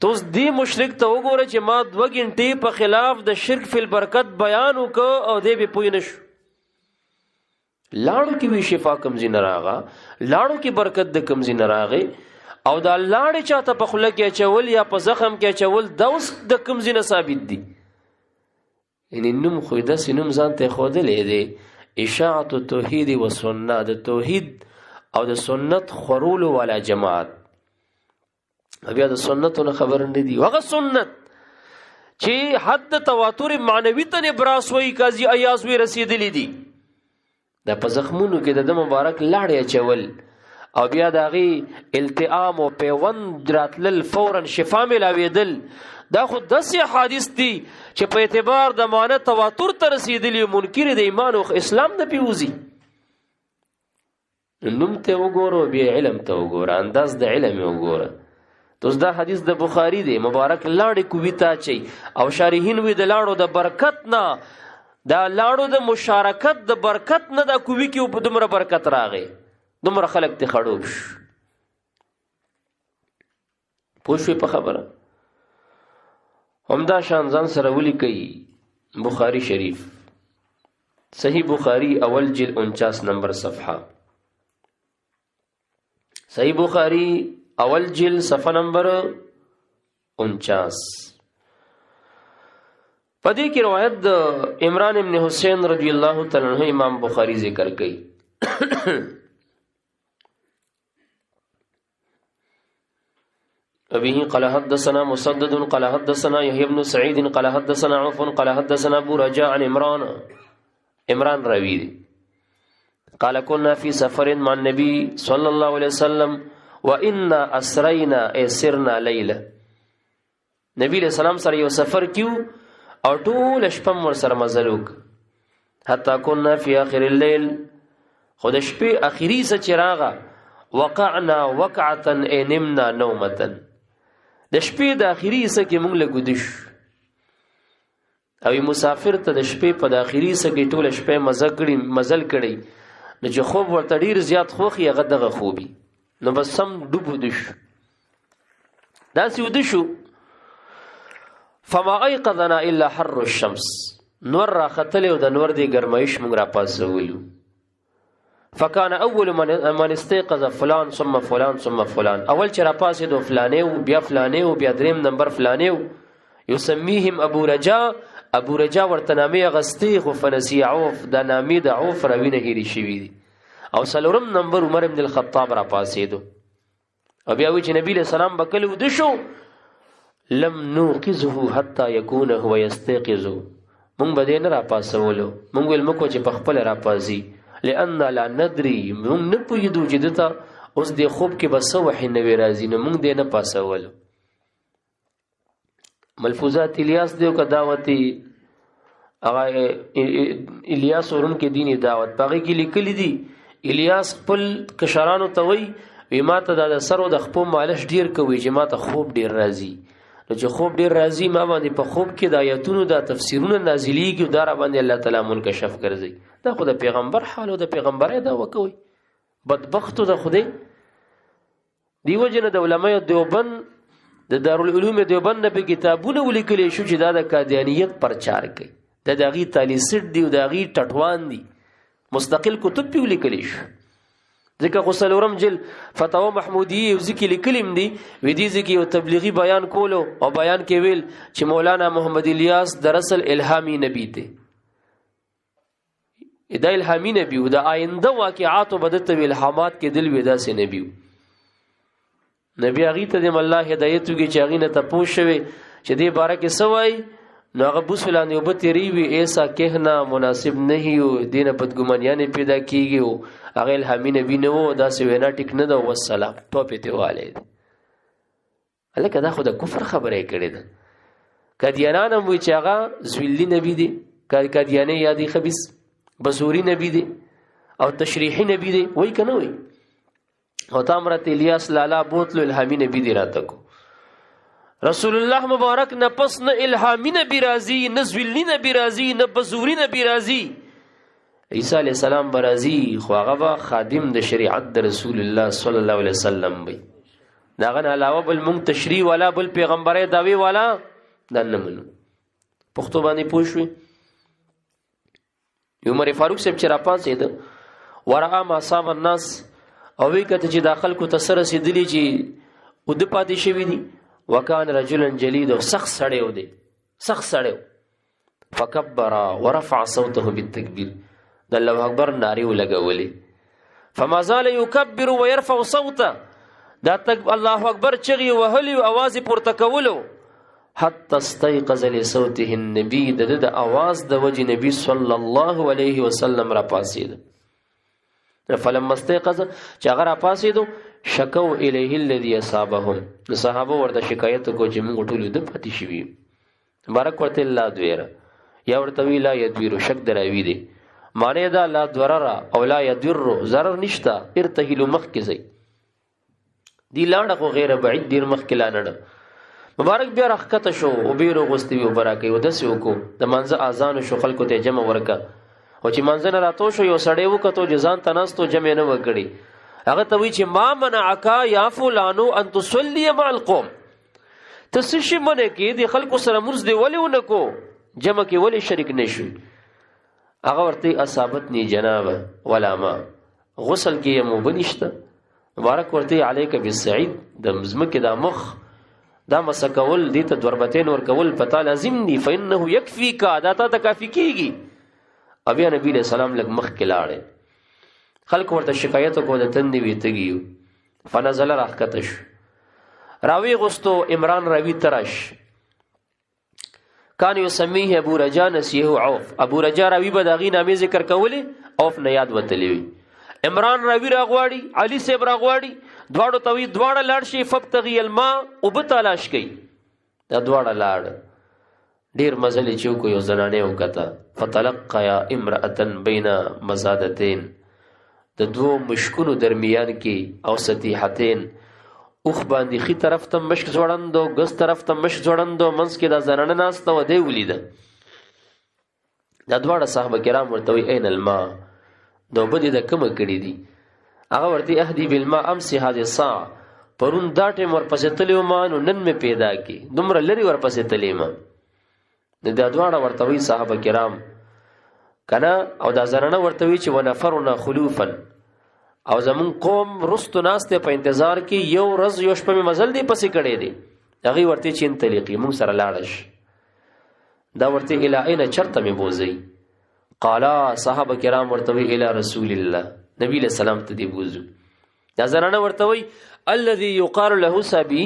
S1: توس دی مشرک ته وګوره چې ما 2 غنټې په خلاف د شرک فل برکت بیان وکاو او دی به پوی نشو. لاړو کې وی شفا کمزې نه راغا، لاړو کې برکت د کمزې نه راغې او دا لاړې چاته په خوله کې اچول یا په زخم کې اچول دا اوس د کوم ځای نه ثابت دي؟ یعنی نوم خو داسې نوم ځان ته ښودلی دی اشاعة التوحید و سنت، د توحید او د سنت خورولو والا جماعت. بیا د سنتو نه خبر نه دي. هغه سنت چې حد تواتر معنوي ته نبراس وی قاضي ایاز وی رسیدلی دي، دا په زخمونو کې د مبارک لاړې اچول او بیا د هغې التئام او پیوند راتلل فورا شفا ملاوېدل، دا خو داسې حادث دي چې په اعتبار د معنی تواتر ته رسیدلي منکر د ایمان او اسلام نه پیوزي. نوم ته وګوره بیا علم ته وګوره، انداز د علم وګوره. توس دا حدیث د بخاری دی، مبارک لاړې کوي ته اچي او شارحین وی د لاړو د برکت نه، دا لاړو د مشارکت د برکت نه دا کوي کې په دومره برکت راغی، دومره خلک ته خړوب شو. پوه شوې په خبره؟ همدا شان ځان سره ولیکئ بخاری شریف، صحیح بخاری اول جلد 49 نمبر صفحه، صحیح بخاری اول جلد صفحه نمبر 49. پدې کې روایت د عمران ابن حسین رضی الله تعالی عنہ امام بخاری ذکر کړي. أبيه قال حدثنا مسدد قال حدثنا يحيى بن سعيد قال حدثنا عوف قال حدثنا أبو رجاء عن عمران راوي قال كنا في سفر مع النبي صلى الله عليه وسلم وإنا أسرينا سرنا ليلة. نبی علیہ السلام سره یو سفر کیو او ټول شپه ور سره مزلوک حتی كنا في آخر الليل، خود شپې اخیری څه چراغه وقعنا وقعة نمنا نومة، د شپې د اخیری څه کې مونږ له ګودش او مسافر ته د شپې په د اخیری څه کې ټول شپه مزل کړي نو چې خوب ورته ډیر زیات خوخي هغه دغه خوبي نو بس سم ډوب ودش داسې ودشو. فما ایقظنا الا حر الشمس، نور را ختلی او د نور دی ګرمایش مونږ را پاسولو. فکان اول من استيقظ فلان ثم فلان ثم فلان، اول چې را پاسې دو فلانه او بیا فلانه او بیا دریم نمبر فلانه، یسمیهم ابو رجا، ابو رجا ورته نامې غستی خو فنسی عوف، دا نامې د عوف راوینه هېری شوی دي. او سلورم نمبر عمر ابن الخطاب را پاسې دو او بیا وی چې نبی له سلام بکل ودشو لم نوقظه حتى يكون هو يستيقظ، مونږ به دې نه را پاسولو، مونږ ویل مکو چې په خپل را پاسي، لأن لا ندري، مونږ نه پوهېدو چې دته اوس دې خوب کې به څه وحي نوې راځي نو مونږ دې نه پاسولو. ملفوظات الیاس دیو که دعوتی هغه الیاس ورون کې دینی دعوت پاغه کې لیکلی دي الیاس خپل کشرانو ته وی ما ته د سرو د خپل مالش ډیر کوي چې ما ته خوب ډیر راځي، نو چې خوب ډیر راځي ما باندې په خوب کې د آیاتونو د تفسیرونو نازلېږي او دا را باندې الله تعالی منکشف ګرځي. دا خو د پیغمبر حال او د پیغمبري دا وکوي بدبختو د خوده دیو جن د علماء دیوبند د دارالعلوم دیوبند په کتابونه ولیکل شو چې دا د قادیانیت پرچار کوي، د دغه تالیسټ دی او دغه ټټوان دی، مستقل کتب په ولیکل شو. ځکه خو سلورم جل فتاوا محمودیه او ذکر لیکلم دی وې دي ځکه یو تبلیغي بیان کولو او بیان کې ویل چې مولانا محمد الیاس دراصل الهامی نبی دی، دا الهامی نبی او د آینده واقعات او بدت الهامات کې دل ودا سي نبی هغه ته د الله هدایت وکي چې هغه نه تاسو شوي چې دې باره کې سوای نو هغه بوسلان یو بتری وی ایسا کہنا مناسب نہیں ہو دینه بدګمانیانه پیدا کیږي او هغه الهامی نبی نه وو دا څه وینا ټیک نه دا والسلام ټوپې ته والي الکه دا خو د کفر خبره کړي ده. قادیانان هم وی چې هغه زویلی نبی دی، قادیانه یادی خبيث بزوري نبی دی او تشریحي نبی دی وای کنه وای او تامرت الیاس لالا بوتلو الهامی نبی دی راته کو رسول الله مبارک نه پس نه الهامی نبی راضی، نه زویلی نبی راضی، نه بزوری نبی راضی، عیسی علیہ السلام برازی خو هغه خادم د شریعت د رسول الله صلی الله علیه وسلم وي، داغه علاوه بل مونږ تشریع والا بل پیغمبره داوی والا دنه منو. پښتو باندې پوښوي عمر فاروق صاحب چې را پاسې ده ورا ما صاحب الناس او وی کته چې داخل کو تسر سیدلی چې او د پاتې شوی دي. وکان رجلا جلید، او سخت سړی و دی، سخت سړی و. فکبر ورفع صوته بالتکبیر، د الله اکبر نارې ولګولې. فما زال یکبر ويرفع صوته، دا تک الله اکبر چغې وهلې او اواز یې پورته کولو. حتی استيقظ لصوته النبي، د اواز د وجه نبی صلی الله علیه وسلم را پاسید. فلما استيقظ، چې هغه را پاسیدو، شکو الیه الذي اصابهم، د صحابه ورته شکایت کو چې موږ ټول د پاتې شوي. مبارک ورته لا دویره، یا ورته وی لا یدویرو، شک دراوی دی. معنی دا لا ضرر او لا یضر، ضرر نشتا. ارتحلوا مخکې ځئ، دی لاړه خو غیر بعید ډیر مخکې لاړه. مبارک بیا راښکته شو او بیرو غوستې وي اوبه راکوي، او داسې وکړو د مانځه اذان شو، خلکو ته جمع ورکه. او چې مانځه نه راتو شو، یو سړی وکتو چې ځان ته ناست و، جمع نه وکړي. هغه ته وایي چې ما منعک یا فلانو ان تصلي مع القوم، ته څه شي منع کې د خلکو سره مونځ دی ولې ونه کو، جمع کې ولې شریک نه شوي؟ هغه ورته اصابتني جنابه ولا ما، غسل کې یم اوبه نشته. مبارک ورته علیک بالسعید، د مځمکې دا مخ دا مسکول، دې ته ضربتین ورکول پتا لازم دي. فانه یکفیک، دا ته کافی کیږي. بیا نبی علیہ السلام لږ مخکې لاړې، خلک ورته شکایت وکړو د تندې وي تږي. فنزل راښکته شو، راوی غوستو عمران راوی ترش. کان یسمیه ابو رجا نسیه عوف، ابو رجا راوی به د هغې نامې ذکر کولې، عوف نه یاد وتلی وي. عمران راوی راغواړي، علي صاحب راغواړي، دواړو ته وي دواړه لاړ شي. فابتغي الماء، اوبه تلاش کوي. دا دواړه لاړ، ډیر مزلې چې وکړو، یو زنانې وکته. فتلقیا امرأة بین مزادتین، د دوو مشکونو درمیان کې، او سطیحتین، اوخ باندې خي طرف ته مشک ځوړندو، ګس طرف ته مشک ځوړندو، منځ کې دا زنانه ناسته وه، دی ولیده. دا دواړه صحابه کرام ورته وایي این الماء، د اوبه دې د کومه کړي دي؟ هغه ورته اهدي بالماء امس هذه الساعه، پرون دا ټیم ورپسې تللی وم، نو نن مې پیدا کړي، دومره لرې ورپسې تللی یم. دا دواړه ورته وایي صحابه کرام کنه. او دا زنانه ورته وایي چې ونفرنا خلوفا، او زمون قوم رستو ناسته په انتظار کې، یو ورځ یو شپه مې مزل دی پسې کړی دی. هغې ورته چې انطلقي، مونږ سره لاړه شي. دا ورته الی این، چرته مې بوځئ؟ قالا، صحابه کرام ورته وایي الی رسول الله، نبی علیہ السلام ته دی بوځو. دا زنانه ورته وایي الذي یقال له سابی،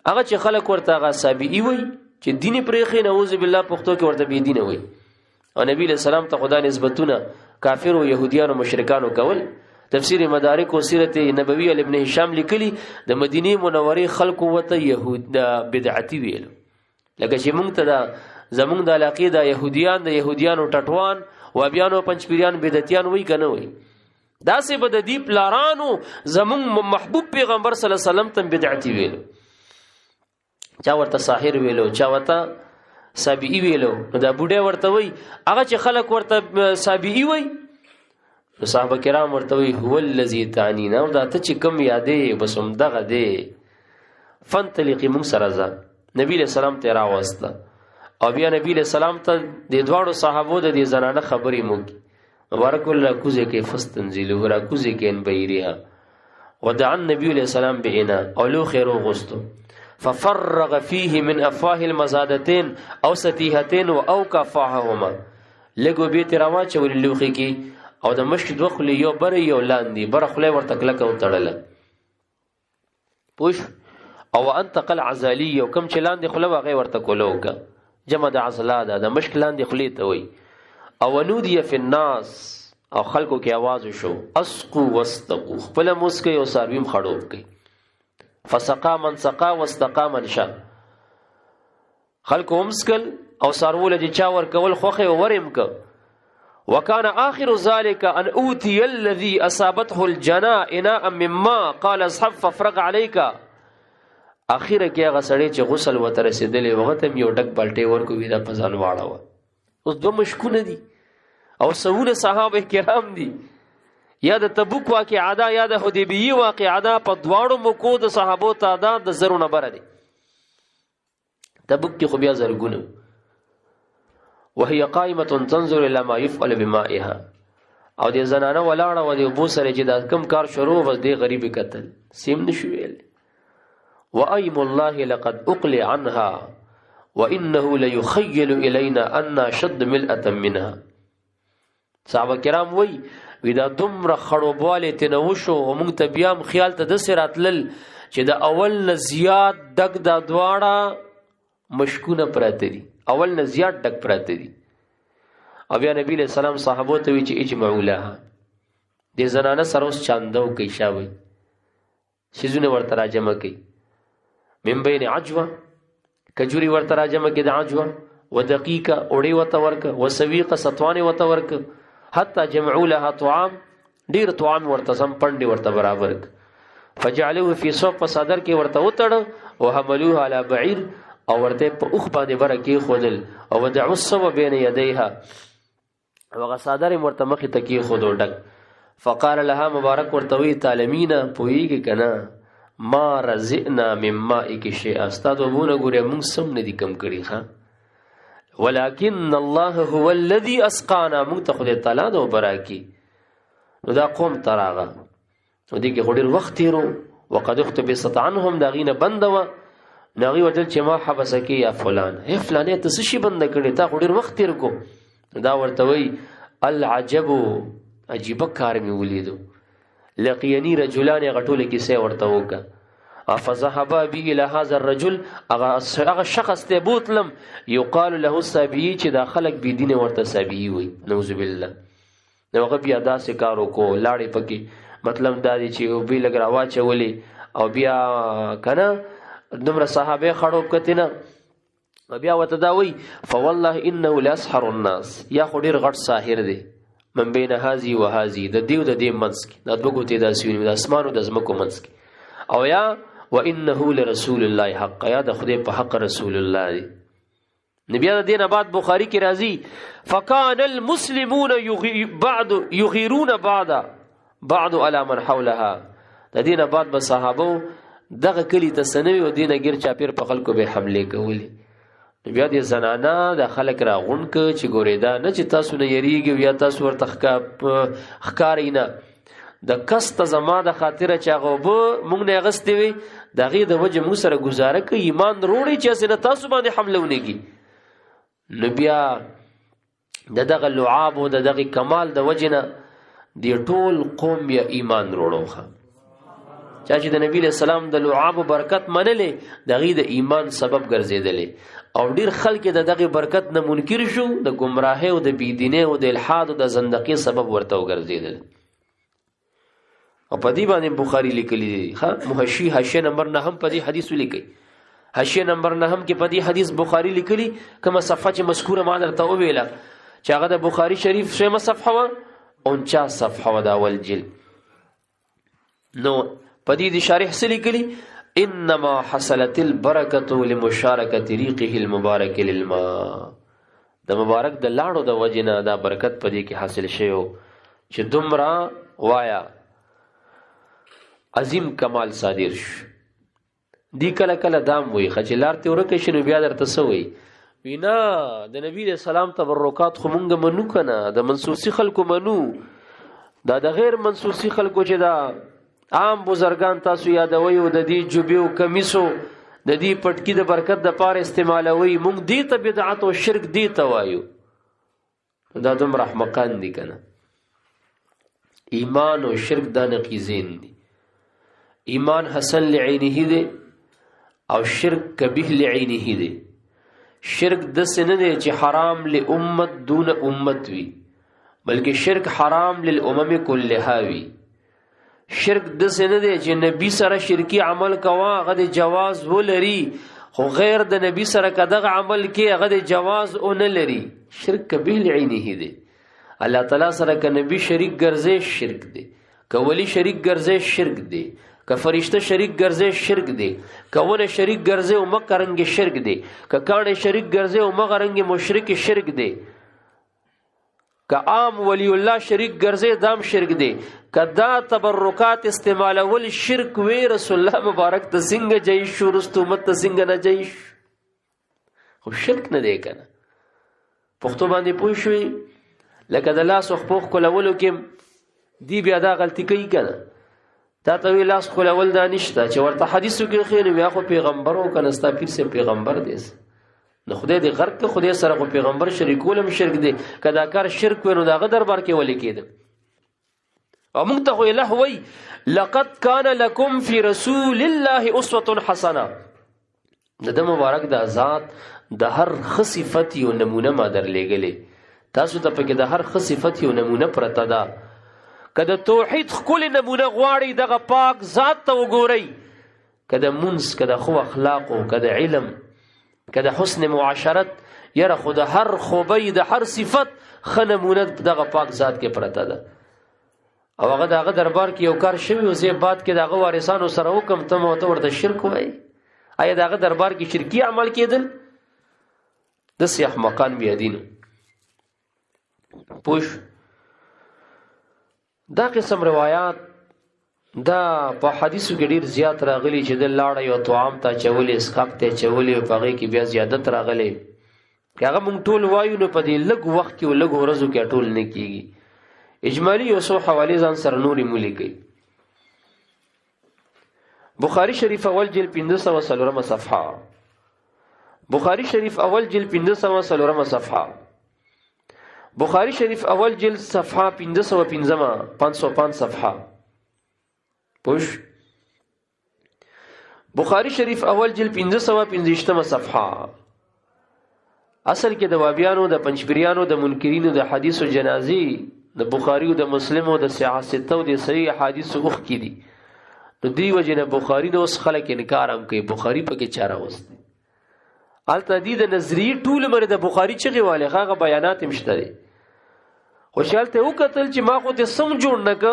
S1: هغه چې خلک ورته هغه سابعي وایي، چې دین پرېښی، نعوذ بالله پښتو کې ورته بې دینه وایي. او نبی علیہ السلام ته خدا نسبتونه کافر او یهودیانو مشرکانو کول. تفسیر مدارک او سیرت نبوی ابن هشام لیکلی، د مدینه منورې خلکو وته یهود بدعتي ویل، لکه چې مونږ ته دا زمونږ د علاقې د یهودیان، د یهودیانو ټټوان، وابیانو، پنځپیریان، بدعتیان وایي که نه وایي؟ داسې به د دې پلارانو زمونږ محبوب پیغمبر صلی الله علیه وسلم ته بدعتي ویلو. چا ورته ساحر ویلو، چا ورته سابعي ویلو. نو دا بوډۍ ورته وایي هغه چې خلک ورته سابعي وایي، نو صحابه کرام ورته وایي هو الذي تعنینا، او دا ته چې کوم یادې بس همدغه دی. فانطلقي، مونږ سره ځه. نبی علیہ السلام ته راوسته، او بیا نبی علیہ السلام ته د دواړو صحابو د دې زنانه خبرې موکي. مبارک الله کوزه کې فستنزله، را کوزه کې ان بیرها، ودعا النبي علیہ السلام بعنا، او لو خیر غستو. ففرغ فيه من افواه المزادتين او ستيهتين او كفاهما، لګو به تروا چول لوخي کې، او د مشک دوه خلی، یو بر یو لاندې، بر خلی ورته کلکه وتړله پوش. او انتقل عزالی، او کم چې لاندې خله هغې ورته کولوکه، جمع د عزلا ده، د مشک لاندې خلی ته وایي. او نودیه فی الناس، او خلکو کې आवाज شو اسقو واستقو، خپله موسکئ او څاروي م خړوب کئ. فسقا من سقا واستقا من شا، خلکو همسکل او څاروله چې چا ورکول خوښې او ورم که. وكان آخر ذلك أن أوتي الذي أصابته الجناء إناء مما قال اصحب ففرغ عليك. اخیره کې هغه سړی چې غسل وته رسېدلی و، هغه ته م یو ډک بالټۍ ورکوي، دا په ځان واړوه. اوس دوه مشکونه دي او سوونه صحابه کرام دي، یا د تبوک واقعه ده یا د حدیبیې واقعه ده. په دواړو موقعو د صحابو تعداد د زرو نه بره دی. تبوک کې خو بیا زرګونه، وهي قائمه تنظر الى ما يفعل بمائها، او دې زنانه ولاړه و دې اوبو سره چې دا کم کار شروع و، دې غریب قتل سیم نشو ویل. وأيم الله لقد أقلع عنها وإنه ليخيل إلينا أن شد ملأة منها. صحابه کرام وی دا دومره خړوبوالی تېنه وشو او موږ ته بیا هم خیال ته داسې راتلل چې د اول نه زیات ډک دا دواړه مشکونه پراته دي، اول نه زیات ډک پراته دي. او بیا نبی علیہ السلام صحابو ته وی چې اجمعوا لها، دې زنانه سره اوس چاندو کوي، شاوي شیزونه ورته راجمع کوي، من بین عجوه کجوري ورته راجمع کوي د عجوه، ودقیقه اوړی ورته ورکه، وسویقه ستوانې ورته ورکه، حتی جمعوا لها طعام، ډیر طعام ورته سم پنډې ورته برابر ک، فجعلوه فی صوف، په صدر کې ورته وتړه، وحملوه علی بعیر، او ورته په اوخ باندې بره کېښودل، او ودعوا الصوب بین یدیها، هغه صدر یې ورته مخې ته کېښودو ډک. فقال لها مبارک ورته وی تعلمینا پوهیږي که نه ما رزقنا من مائک شیئا، ستا د اوبو نه ګورې موږ سم نه دي کم کړي ښه، ولكن الله هو الذي اسقانا، موږ ته خدای تعالی د اوبه راکي. نو دا قوم ته راغه، نو دې کې خو ډېر وخت تېرو، وقد اختبست عنهم، د هغې نه بنده وه. نو هغې ورته چې ما حبسکې یا فلان، ای فلانې ته څه شي بنده کړې، تا خو ډېر وخت تېر کو. دا ورته وایي العجبو، عجیبه کار مې ولیدو، لقیني رجلان، هغه ټولې کیسې ورته وکړه. فذهبا بي الى هذا الرجل، هغه شخص ته بوتلم، يقال له السابعي، چې دا خلک بي دین ورته سابعي وي، نعوذ بالله. نو هغه بیا داسې کار وکړو، لاړې پکې، مطلب دا دی چې اوبې لږ راواچولې، او بیا که نه دومره صحابه خړوب کتې نه، بیا ورته دا وایي فوالله انه لاسحر الناس، یا خو ډېر غټ ساحر دی، من بین هذه و هذه، د دې او د دې منځ کې، دا دوه ګوتې داسې ونیو د اسمان او د ځمکو منځ کې، او یا وانه لرسول الله حق، یا د خدای په حق رسول الله دی. نبی د دین بعد بخاری کې راځي فکان المسلمون یغیرون بعض على من حولها، د دین بعد به صحابه دغه کلی ته سنوي او دینه غیر چاپیر په خلکو به حمله کولی. بیا د زنانا د خلک راغون ک چې ګوریدا نه چې تاسو نه یریږي یا تاسو ورته ښکاري نه، د کس ته زما د خاطره چې هغه اوبه موږ نه اغستې وي د هغې د وجې موږ سره ګزاره کوي، ایمان روړی چې هسې نه تاسو باندې حمله ونکړي. نو بیا د دغه لعاب او د دغه کمال د وجې نه د ټول قوم بیا ایمان روړو. چا چې د نبی علیہ السلام د لعاب برکت منلې د هغې د ایمان سبب ګرځېدلې، او ډیر خلک د دغه برکت نه منکر شو، د ګمراهۍ او د بېدینۍ او د الحاد او د زندقۍ سبب ورته وګرځېدل. او په دې باندې بخاري لیکلی دی، محشي حاشیه نمبر 9 په دې حدیث ولیکي، حاشیه نمبر 9 کې په دې حدیث بخاري لیکلی، کومه صفحه چې مذکوره ما درته وویله چې هغه د بخاري شریف شیمه صفحه وه، 49 صفحه وه د اول جلد. نو په دې شارح څه لیکلي، انما حصلت البرکة لمشارکة ريقه المبارک للماء، د مبارک د لاړو د وجنه دا برکت په دې کې حاصل شوی چې دومره وایا عظیم کمال صادر شو. دی کله کله دام وي چې لار ته ورکه شنو بیا درته څه وایي، وینا د نبی علیہ السلام تبرکات خو مونږ منو کنه، د منسوسی خلکو منو، دا د غیر منسوسی خلکو چې دا عام بزرگان تاسو یادوي او د دې جوبې او کمیسو د دې پټکی د برکت د پاره استعمالوي، مونږ دې ته بدعت او شرک دې ته وایو، دا دومره احمقان دي کنه. ایمان او شرک دا نقیزین دي، ایمان حسن لعینه دی او شرک کبیح لعینه دی. شرک دس نه دی چې حرام لامت دون امت وي، بلکې شرک حرام للامم كلها وي. شرک دس نه دی چې نبی سره شرکی عمل کوا هغه د جواز ولري، خو غیر د نبی سره کدغه عمل کې هغه د جواز او نه لري. شرک کبیح لعینه دی. الله تعالی سره ک نبی شریک ګرځي شرک دی، ک ولی شریک ګرځي شرک دی، که فرشته شریک ګرځي شرک دی، که ونه شریک ګرځي او مکرنګ شرک دی، که کانه شریک ګرځي او مغرنګ مشرک شرک دی، که عام ولی الله شریک ګرځي دام شرک دی. که دا تبرکات استعمالول شرک وی رسول الله مبارک ته څنګه جایز شو، رستو امت ته څنګه نه جایز شو؟ خو شرک نه دی کنه. پښتو باندې پوه شوي، لکه د لاس خپوخ کولولو کې دی بیا دا غلطي کوي کنه، تا ته وی لاس خولول دا نشته چې ورته حدیثو کې خیر بیا خو پیغمبر او کنستا پیر سے پیغمبر دی نو خدای دې غرق ته خدای سره خو پیغمبر شریکولم شرک دی کدا کار شرک ونو داغه دربار کې ولې کېده او موږ ته خو الله وی لقد كان لكم في رسول الله اسوه حسنه د مبارک د ذات د هر خصيفت یو نمونه ما درلېګلې تاسو ته پکې د هر خصيفت یو نمونه پرته ده کده توحید خپل نمونه غواړي دغه پاک ذات ته وګورئ کده منس کده خو اخلاق او کده علم کده حسن معاشرت یره خود هر خوبی د هر صفت خنمونه دغه پاک ذات کې پرته ده او هغه دغه دربار کې یو کار شوی او زه بعد کې دغه وارثانو سره وکم ته مو ته ورته شرک وای آیا دغه دربار کې شرکی عمل کېدل د سیاح مکان بیا دین پوش دا قسم روایات دا په حدیثو کې ډیر زیات راغلي چې د لاړه یو طعام ته چولې اسقاق ته چولې په هغه کې بیا زیادت راغلي هغه مونږ ټول وایو نو په دې لږ وخت کې لږ ورځو کې ټول نه کیږي اجمالی یو څو حواله ځان سره نوري مولي کوي بخاری شریف اول جلد 503 صفحه بخاری شریف اول جلد 503 صفحه بخاری شریف اول جلد صفحه 505 صفحه پوش بخاری شریف اول جلد 515 صفحه اصل کې د وابیانو د پنځپریانو د منکرینو د حدیث او جنازي د بخاری او د مسلم او د صحیح او د صحیح حدیث اوخ کې دي نو دی وجنه بخاری نو اوس خلک انکار هم کوي بخاری پکې چاره وسته التدید نظری ټول مر د بخاری چغي والے هغه بیانات مشته دي خوشالته وکتل چې ما خو ته سم جوړ نک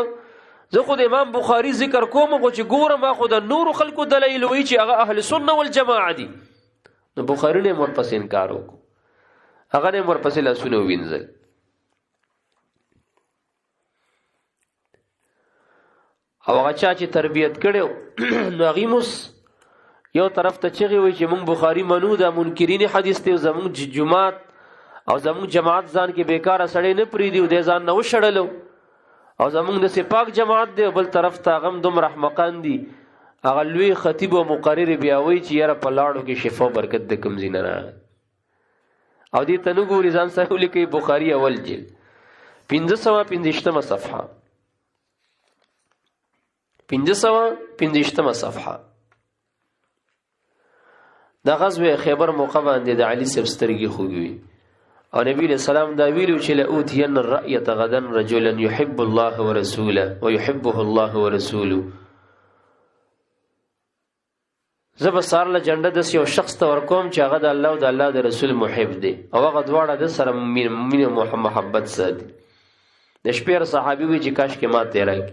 S1: زه خو د امام بخاری ذکر کوم خو چې ګوره ما خو د نور خلکو دلایل وی چې هغه اهل سنت والجماعه دي نو بخاری نه مور پس انکار وکړو هغه نه مور پس لاسونه وینځل او هغه چې تربیت کړو نو غیموس یو طرف ته چغي وي چې مونږ بخاری منو د منکرین حدیث ته زمونږ جماعت او زمونږ جماعت ځان کې بیکاره سړی نه پریدي او د ځان نه وشړلو او زمونږ د سپاک جماعت دی بل طرف ته غم دوم رحمقان دي هغه لوی خطیب او مقرر بیا وی چې یاره په لاړو کې شفا برکت د کم زینه نه او دې تنو ګوري ځان سره لیکي بخاری اول جلد 515 صفحه 515 صفحه دا غزوه خیبر موقع باندې د علي سبسترګي خوږي او نبی له سلام دا ویلو چې لأوتين الرأية غدا رجلا يحب الله ورسوله ويحبه الله ورسوله زب سار له جنډه د یو شخص ته ورکوم چې هغه د الله او د الله د رسول محب دی او هغه دواړه د سره مين محبت ساتي د شپیر صحابي وی چې کاش کې ما تیرای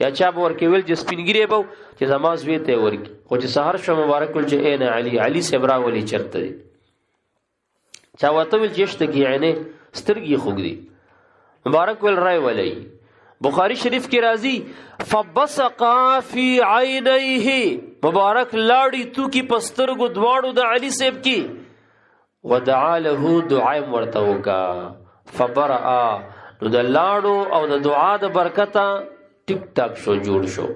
S1: یا چا به ورکې ویل چې سپینګری به چې زما زوی ته ورکی خو چې سحر شو مبارک ول چې اين علي صبر ولي چرته دي چا وته ویل چې شته کې عینه سترګي خوګ دي مبارک ول راي ولي بخاری شریف کی راضی فبصقا فی عینیه مبارک لاړی تو کی پسترګو دواړو د علی صاحب کی ودعا له دعای مرتوکا فبرا نو د لاړو او د دعا د برکتا ټیک ټاک شو جوړ شو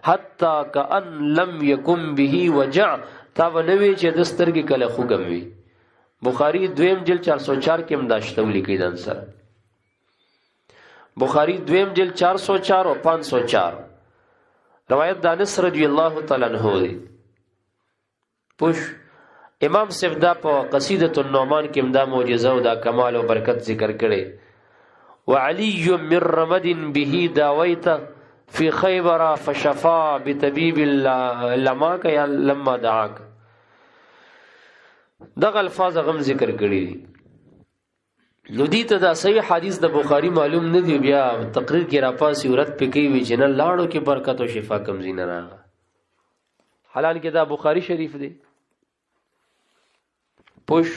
S1: حتا کأن لم یکم به وجع تا ونوی چې د سترګې کله خوګم وی بخاری دویم جلد 404 کې مداشته ولیکي دان سره بخاری دویم جلد 404 او 504 روایت دانس رضی الله تعالی عنہ دی پوش امام سفدا په قصیدۃ النعمان کې امدا معجزه او دا کمال او برکت ذکر کړي وعلی من رمد به داویت فی خیبر فشفا بطبیب لماک یا لما دعاک دغه الفاظ غم ذکر کړي نو دي ته دا صحیح حدیث د بخاری معلوم نه دی بیا تقریر کې را پاسې ورت پکې وی چې نه لاړو کې برکت او شفا کم زینه راغله حالان کې دا بخاری شریف دی پوش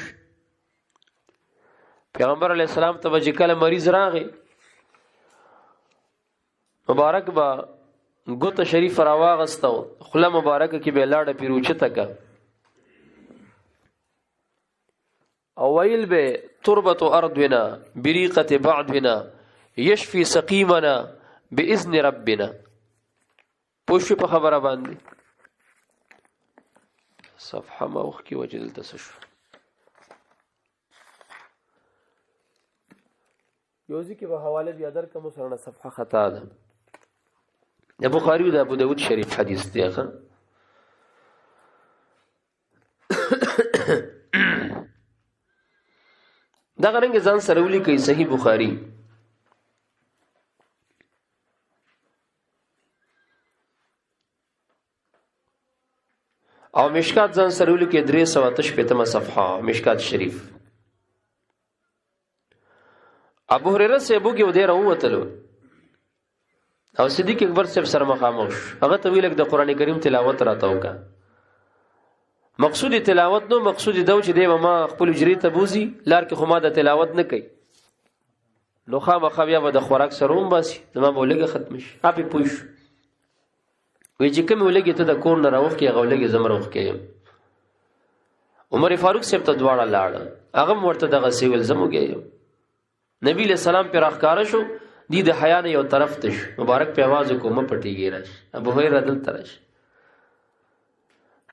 S1: پیغمبر علیہ السلام ته چې کله مریض راغی مبارک با ګوت شریف راواغستو خله مبارک کې به لاړه پیروچه تکا او ویل به تربت ارضنا بریقه بعضنا يشفي سقيمنا باذن ربنا پوښ په خبره باندې صفحه موخ کې وجه دلته څه شو یوزي کې به حواله بیا در کوم سره صفحه خطا ده د بخاری او د ابو داود شریف حدیث دی ښه دا غرنګ ځان سره ولي کوي صحیح بخاری او مشکات ځان سره ولي کې 388 صفحه مشکات شریف ابو هريره سیبو کې ودې راووتلو او صدیق اکبر صاحب سره مخامخ هغه ته ویل د قران کریم تلاوت راته وکا مقصود تلاوت نو مقصود دا چې دی ما خپل جری ته بوزي لار کې خو ما د تلاوت نه کوي نو خامخا بیا به د خوراک سروم باسي زما بولګه ختم شي اپی پوښ وی چې کوم ولګي ته د کور نه راوخ کې غولګي زمروخ کې عمر فاروق صاحب ته دواړه لاړ هغه ورته دغه سیول زموږه نبی له سلام پر اخکار شو دی د حیا نه یو طرف تش مبارک په आवाज کو م پټیږي راش ابو هريره دل ترش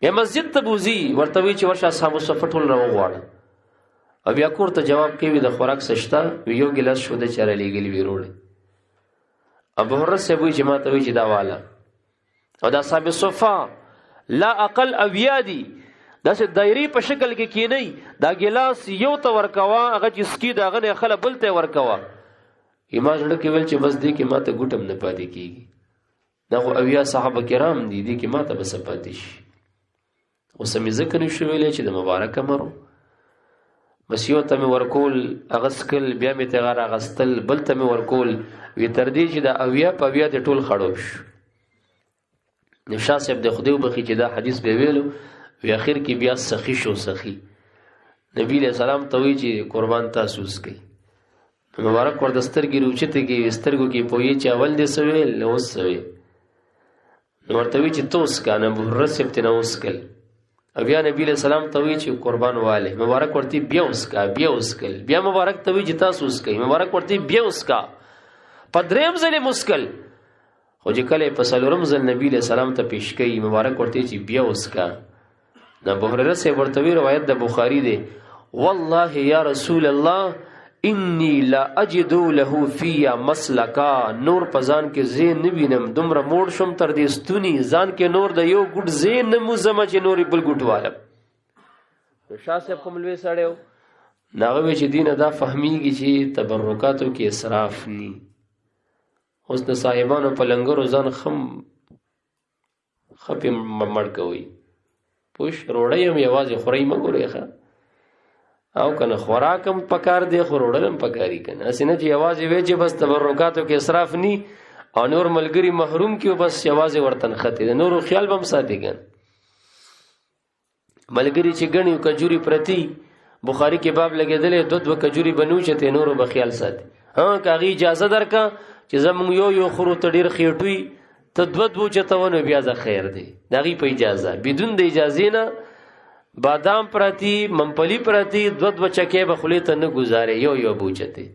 S1: یا مسجد ته بوزي ورته وی چې ورشه اصحاب صفټول راو غواړه او بیا کور ته جواب کوي د خوراک سشتا یو ګلاس شو د چاره لګلی ویروړي ابو هريره سه وی چې ما ته وی چې دا والا او دا اصحاب صفا لا اقل اویادی داسې دایری په شکل کې کینی دا ګلاس یو ته ورکوا هغه چې سکی دا غنه خله بلته ورکوا ایمان لکه ویل چې بس دې کې ماته ګټم نه پاتې کیږي دا خو اویا صحابه کرام دي دې کې ماته بس پاتې شي اوس مې ذکر شو ویلې چې د مبارک مرو بس یو ته مې ورکول اغسکل بیا مې تغار اغستل بل ته مې ورکول وی تر دې چې دا اویا په بیا د ټول خړوب شو نشا صاحب د خدای وبخي چې دا حدیث به ویلو وی اخر کې بیا سخی شو سخی نبی له سلام ته وی چې قربان تاسو اسکي مبارک ور دسترګي روچته کې سترګو کې پوي چې اول دې سویل نو سوي نو ورته وی چې توس کنه برسب تنه وسکل بیا نبی له سلام ته وی چې قربان والے مبارک ورته بیا وسکل بیا مبارک ته وی چې تاسو اسکي مبارک ورته بیا وسکا پدریم ځله مسکل خو چې کله په سلورم ځل نبی له سلام ته پیش کړي مبارک ورته چې بیا وسکا دا ابو هريره سے ورته روایت د بخاری دی والله یا رسول الله انی لا اجد له فی مسلکا نور پزان کې زین نوینم دومره موړ شم تر دې ستونی ځان کې نور د یو ګډ زین نمو زما چې نور بل ګډ والم شاه صاحب کوم لوي سړیو ناغه چې دین دا فهمیږي چې تبرکاتو کې اسراف ني اوس د صاحبانو په لنګرو ځان خپې مړ کوي پوش روړی هم یوازې خوري مګوري ښه او کنه خوراکم پکار دی خورولم پکاري کنه اسنه چې یوازې وې چې بس تبرکاتو کې اسراف ني او نور ملګری محروم کیو بس یوازې ورتن خته نور خیال بم ساتي ګن ملګری چې ګڼي کجوري پرتی بخاری کې باب لګیدلې دو کجوري بنو چې نور به خیال ساتي ها کاغي اجازه درکا چې زمون یو خرو تډیر خېټوي ته دو چتهونه بیا ځه خیر دی دغه په اجازه بدون د اجازه نه بادام پرتی ممپلی پرتی دو چکه به خلی ته نه گزارې یو بوچته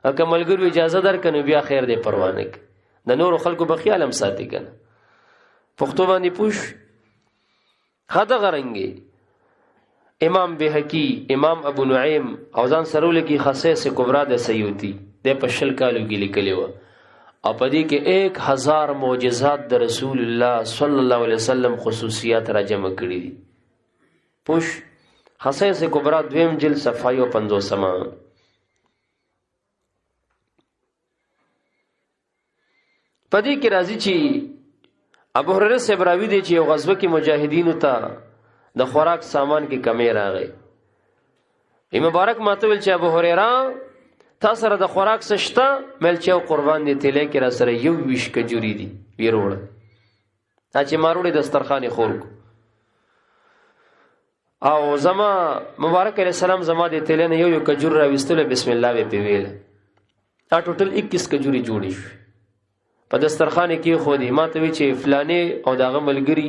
S1: اګه ملګرو اجازه درکنه بیا خیر دی پروانه د نور خلکو به خیالم ساتي کنه پښتو باندې پوښ خدا غرنګي امام بهقي امام ابو نعیم او ځان سرول کی خاصه کبرا د سیوطی د پشل کالو کې لیکلی و او پدې کې 1000 معجزات د رسول الله صلی الله علیه وسلم خصوصیات را جمع کړي دي پوش خصائص کبرا دویم جلد صفحه 50 سما پدې کې راځي چې ابو هريره سے براوی دی چې یو غزوه کې مجاهدینو ته د خوراک سامان کې کمی راغی مبارک ماته ویل چې ابو هريره تاسو سره د خوراک سشتا مل چې قربان دي تلې کې را سره یو ویش کجوري دي ویروړ چې ماروړي دسترخوان خور او زما مبارک علیہ السلام زما د تلې نه یو کجور را وستله بسم الله په ویل دا ټوټل 21 کجوري جوړی شو په دسترخوان کې خو دې ماته وی چې فلانه او داغه ملګری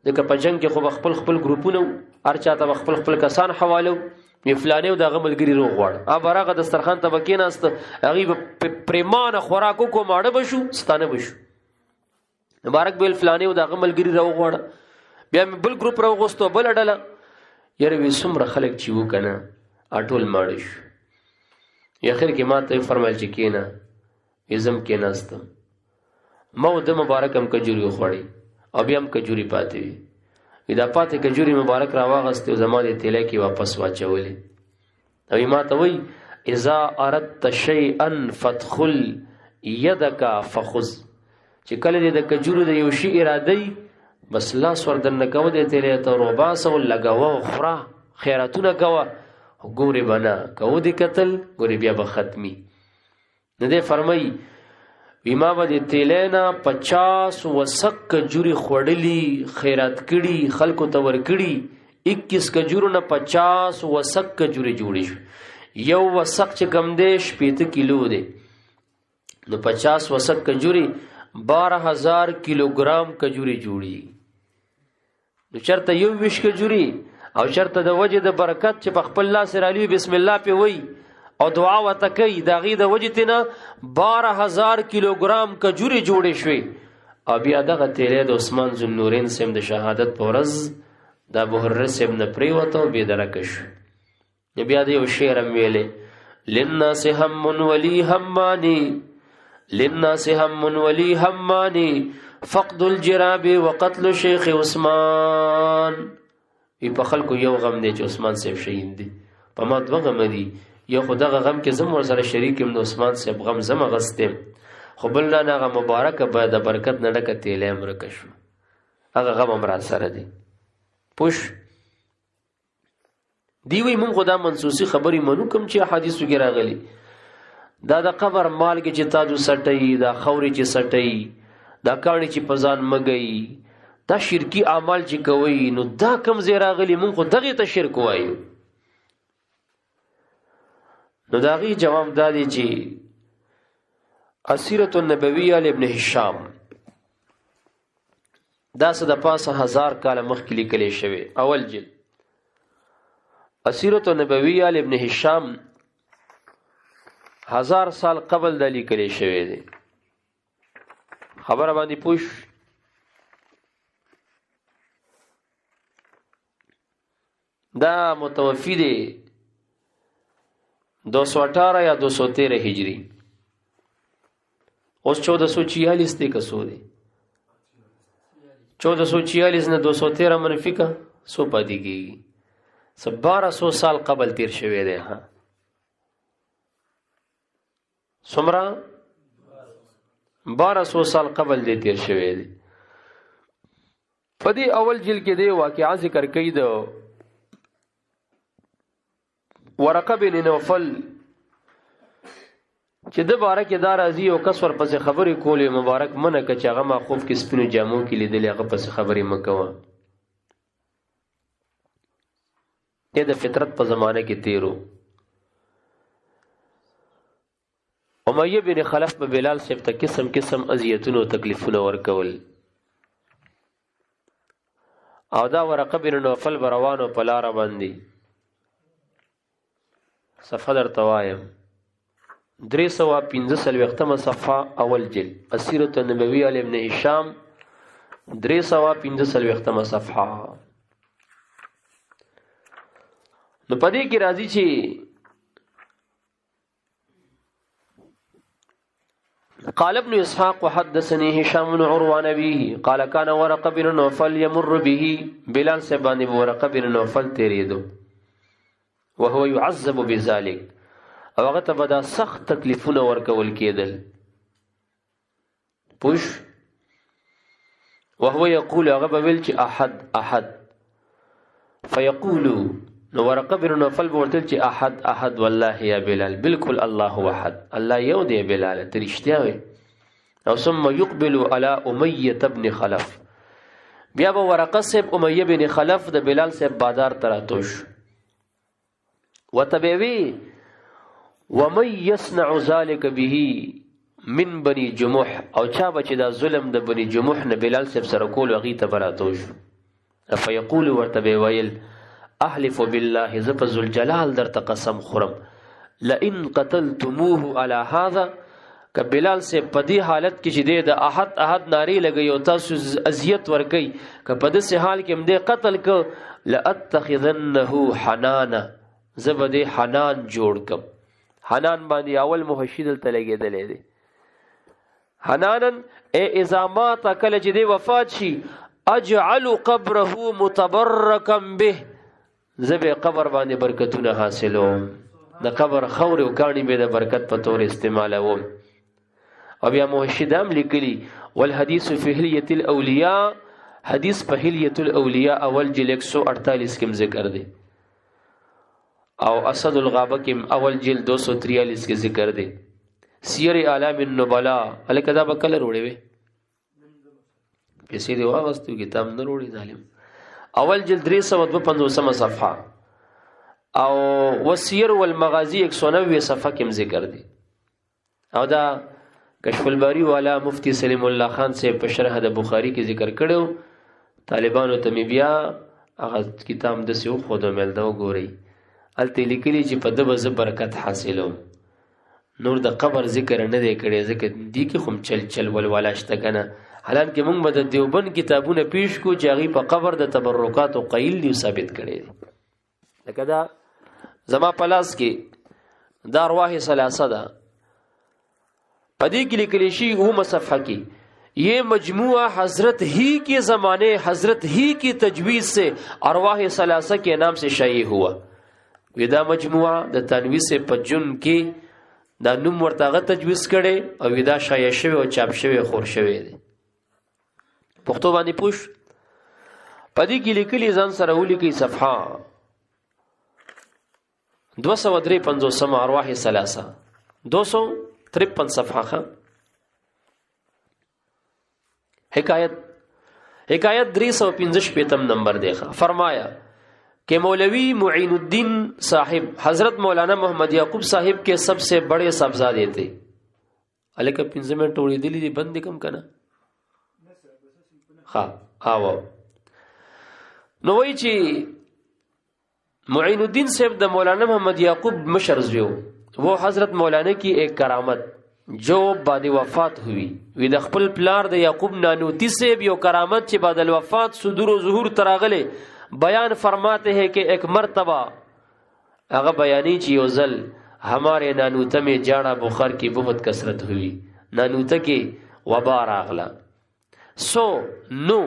S1: د کپجنګ کې خو خپل ګروپونه هر چاته خپل کسان حواله می فلانه او داغه ملګری روغ وړ ا برغه دسترخوان ته بکیناست هغه پریمانه خوراکو کو ماړه بشو ستانه بشو مبارک بیل فلانی او د غملګری راو غوړ بیا بل ګروپ راو غوستو بل ډله یره وې څومره خلک چې وکنه اټول ماړش اخر کې ما ته فرمایل چې کینا ازم کې ناستم ما د مبارکم کجوري خوړی او بیا هم کجوري پاتې وي دا پاتې کجوري مبارک را واغسته او زماده تیله کې واپس واچولې او ما ته وای اذا اردت شيئا فادخل يدك فخذ چې کله دې د کجورو د یو شی اراده بس لاس وردن کو دې تیله ته روباس او لګاوه خورا خیراتونه کوه ګوري بنا کو دې قتل ګوري بیا به ختمي نه دې فرمای بیما باندې تیلینا 50 وسق کجوري خوړلی خیرات کړي خلکو ته ور کړي 21 کجورو نه 50 وسق کجوري جوړی شو یو وسق چې کم دی 70 کیلو دی نو 50 وسق کجوري 12000 کیلوګرام کجوري جوړي نو چرته یو وش کجوري او چرته د وجه د برکت چې په خپل الله سره علی بسم الله په وای او دعا وته کوي دا غي د وجتنه 12000 کیلوګرام کجوري جوړې شوې او بیا دغه تیلې د عثمان ذوالنورین سیم د شهادت پورز د ابو هرره سیم نه پریوته به درکش بیا د یو شعر ویلې للناس هم ولي همانی للناس هم ولي همانی فقد الجراب وقتل شیخ عثمان په خلکو یو غم دی چې عثمان سیم شهید دی په ما دوه غم دي یو خدغه غم کې زم ور سره شریک یم د عثمان صاحب غم زم غستم خو بل نه هغه مبارک به د برکت نه ډکه تیلې امرک شو هغه غم امر سره دی پوش دی وی مونږ خدا منسوسی خبري منو کوم چې حدیثو کې راغلي دا د قبر مال کې چې تاسو سټي دا خوري چې سټي دا کاڼي چې پزان مګي دا شرکی اعمال چې کوي نو دا کم زی راغلي مونږ خو دغه ته شرک وایو نو داغي جواب دادی چې اسیرۃ النبویہ لابن هشام دا څه د پاسه 1000 کال مخکې لیکل شوی اول جلد اسیرۃ النبویہ لابن هشام 1000 سال قبل د لیکل شوی دی خبره باندې پوښ دا متوفی دی 218 یا 213 هجری اوس 1446 ته کسو دی 1446 نه 213 منفی کا سو پاتې کیږي 1200 سال قبل تیر شوی دی ها سمرا 1200 سال قبل دی تیر شوی دی په دې اول جلد کې دی واقعا ذکر کړي د ورقه بن نوفل چې د بارک دار ازي او کسور پس خبرې کولې مبارک منه ک چې هغه مخوف کې سپینو جامو کې لیدل هغه پس خبرې مکوه د فطرت په زمانه کې تیرو امیہ بن خلف په بلال صاحب ته قسم قسم اذیتونو تکلیفونه ورکول او دا ورقه بن نوفل بروانو په لار باندې صفحه در توایم 315 صفحه اول جلد اسیرۃ النبویہ لابن هشام 315 صفحه نو پدې کې راځي چې قال ابن اسحاق وحدثني هشام بن عروه عن ابيه قال كان ورقه بن نوفل يمر به بلال سباني ورقه بن نوفل تیریدو وهو يعذب بذلك او هغه ته بدا سخت تکلیفونه ورکول کېدل پوش وهو يقول هغه بل چې احد فيقول نو ورقه بن نوفل ورته چې احد والله يا بلال بالکل الله احد الله یو دی بلال ترشتیا وي او ثم يقبل على امیہ ابن خلف بیا به ورقه صاحب امیہ بن خلف د بلال صاحب بازار تراتوش وتبوي ومن يصنع ذلك به من بني جمح او چا بچ دا ظلم د بني جمح نه بلال صاحب سره کول غي ته براتوش فيقول ورتبه ويل احلف بالله ذو الجلال در قسم خرم لئن قتلتموه على هذا که بلال سے پدی حالت کې چې د احد احد ناری لګي او تاسو اذیت ورکي که په دې حال کې هم دې قتل ک لاتخذنه حنانا زبد حنان جوړ کم. حنان باندې اول محشد ته لګیدلې دي. حنانن اذا مات کله چې دی وفات شي اجعل قبره متبرکا به زبې قبر باندې برکتونه حاصلوم د قبر خور او کانی به د برکت په تور استعمالوم. او بیا محشدام لیکلی والحدیث فی حلیة الاولیاء حدیث په حلیة الاولیاء اول جلد 148 کې ذکر دی او اسد الغابه کې اول جلد 243 کې ذکر دی. سیر اعلام النبلاء الکذا بکل روړې وي پیسې دی واغستو کتاب نه روړي ظالم اول جلد 352 صفحه او وسیر والمغازی 190 صفحه کې ذکر دی. او دا کشف الباری والا مفتی سلیم الله خان سے په شرح د بخاری کې ذکر کړو. طالبانو ته بیا هغه کتاب د سیو خود مل دا وګورئ الته لیکلي چې په دغه برکت حاصلو. نور د قبر ذکر نه دی کړی ځکه دی کې خم چل ولوالا شته کنه. حالانکه موږ به د دیوبند کتابونه پیش کو چې هغه په قبر د تبرکات او قیل دی ثابت کړي. لکه دا زما پلاس کې دا ارواح ثلاثه ده پدې کې لیکل شي او صفحه کې یہ مجموعہ حضرت ہی کے زمانے حضرت ہی کی تجویز سے ارواح ثلاثه کے نام سے شائع ہوا. ودا مجموعہ د تنویز سے پجن کې دا نوم ورته تجویز کړي او ودا شایع شوی او چاپ شوی خور شوی دی. پښتو باندې پوښ پدې کې لیکلي ځان سره ولیکي صفحه 253 ارواح ثلاثه 253 صفحه. حکایت 315 نمبر دیکھا. فرمایا کہ مولوی معین الدین صاحب حضرت مولانا محمد یعقوب صاحب کے سب سے بڑے صاحبزادے تھے. الکه 15 منٹ وړي دي بند کم کنه ها نو وی چې معین الدین صاحب د مولانا محمد یعقوب مشر زوی وہ حضرت مولانا کی ایک کرامت جو بعد وفات ہوئی وی د خپل پلار د یعقوب نانوتی سے یو کرامت چې بعد الوفات صدور و ظهور تراغله بیان فرماتے ہیں کہ ایک مرتبہ اگر بیانی چی یوزل ہمارے نانوتا میں جاڑا بخار کی بہت کثرت ہوئی. نانوتا کی وبا راغلا. سو نو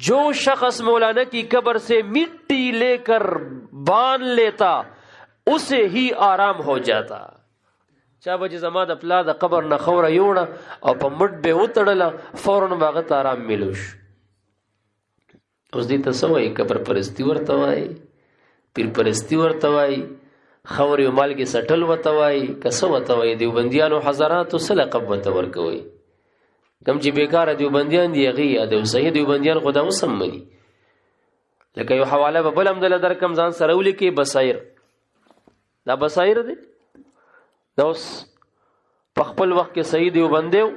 S1: جو شخص مولانا کی قبر سے مٹی لے کر باندھ لیتا اسے ہی آرام ہو جاتا. چا بچ زما د پلا د قبر نه خوره یوړه او په مټ به وتړله فورن باغت آرام ملوش. اوس دې ته سوای قبر پرستی ورته وای پیر پرستی ورته وای خور یو مال کې سټل ورته وای کسو ورته وای دیوبندیانو حضرات سره لقب ورته ورکوي. کم چې بیکاره دیوبندیان دی غي ادو صحیح دیوبندیان خدا وسمني. لکه یو حواله به بل هم دل درکم ځان سره ولیکي بصیر. دا بصیر دی دا اوس په خپل وخت کې صحیح دیوبندیو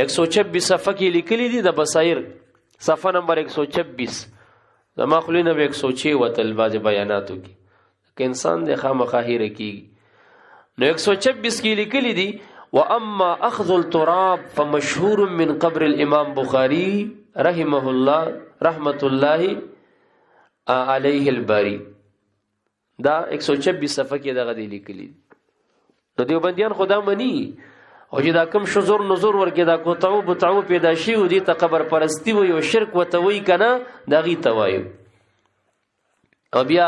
S1: 126 صفحه کې لیکلي دي د بصیر صفحه نمبر 126 زما خلینه به 106 وتل باز بیاناتو کې که انسان د خامخاهیر کیږي. نو 126 کې لیکلي دي واما اخذ التراب فمشهور من قبر الامام بخاری رحمه الله رحمت الله علیه الباری. دا 126 صفحه کې دغه دی لیکلي. نو دیوبندیان خدا منی او چې دا کم شزور نزور ورکې دا کوتاو بتاو پیدا شي او دې ته قبر پرستی وي او شرک وته وي کنه دا غي توایو. او بیا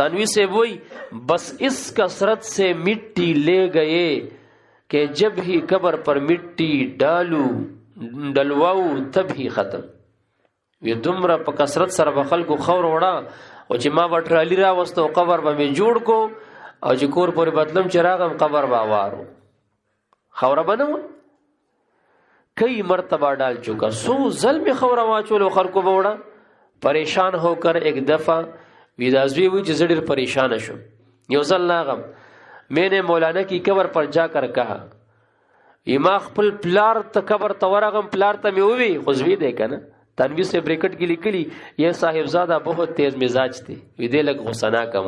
S1: تنوی سے وہی بس اس کثرت سے مٹی لے گئے کہ جب ہی قبر پر مٹی ڈلواو تب ہی ختم. وی دومره په کثرت سره به خلکو خور وړه او چې ما وټرالی را وستو قبر به می جوړ کو او چې کور پورې بدلم چراغم قبر باوارو خوره بنو کئی مرتبہ ڈال چکا. سو ظلم خوره واچولو خلکو به وړه پریشان ہو کر ایک دفعہ ویدازوی ہوئی چې زړه پریشان شم. یو ځل لاغم میں نے مولانا کی قبر پر جا کر کہا ما خپل پلار ته قبر ته ورغم پلار ته مې وی خوځوي دی کنه تنویر سے بریکٹ کی لیکلی یہ صاحبزادہ بہت تیز مزاج تھے وی دے لگ غصنا کم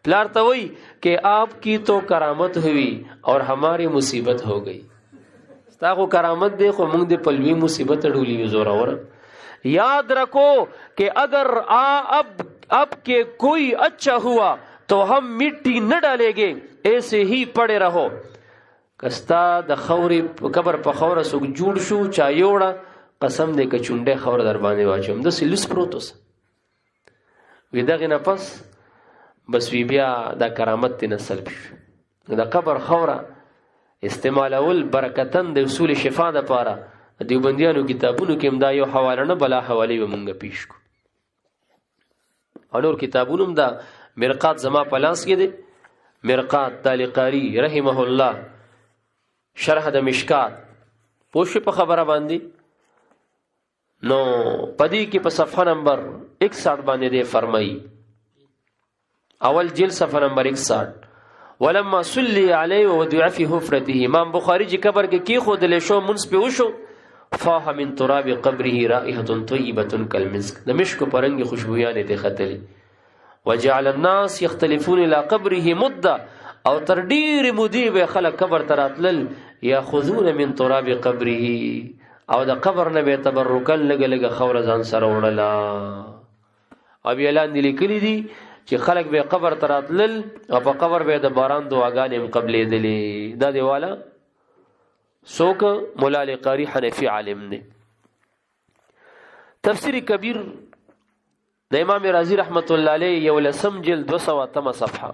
S1: پلار ته وای کہ آپ کی تو کرامت ہوئی اور ہماری مصیبت ہو گئی. ستا کو کرامت دے خو موږ د پلوی مصیبت ډولی زور اور. یاد رکھو کہ اگر اب کے کوئی اچھا ہوا تو ہم مٹی نہ ڈالیں گے, ایسے ہی پڑے رہو. کستا د خورې قبر په خوره سوک جوړ شو چا یوړه قسم دې که چونډه خوره در باندې واچوم د سلوس پروتوس وی دغه نه پس بس وی بیا د کرامت ته نسل شو د قبر خوره استعمالول برکتن د اصول شفا د پاره دیوبندیانو کتابونو کې امدا یو حواله نه بلا حواله و مونږ پیش کو. انور کتابونو دا مرقات زما پلاس کې دي. مرقات تعلیقاری رحمه الله شرح د مشکات پوښ په خبره باندې نو پدی کې په صفحه نمبر 61 باندې دی فرمایي اول جلد صفحه نمبر 61 ولما صلی علیه وودع فی حفرته. امام بخاری جی قبر کې خود له شو منس په وشو فاح من تراب قبره رائحه طیبه کالمسک د مشک پرنګ خوشبویان ته ختلی. وجعل الناس يختلفون الى قبره مده او تر ډیر مودی به خلک قبر تراتل یاخذون من تراب قبره او د قبر نه به تبرکن لګ لګ خور ځان سره وړلا. او اعلان دي لیکلي دي چې خلک به قبر تراتل او په قبر به د باران دعاګانې هم قبلې دي. دا دیواله سوک مولا قاری حنفی عالم نے. تفسیر کبیر د امام رازی رحمت الله علیه یو لسم جلد 208 صفحه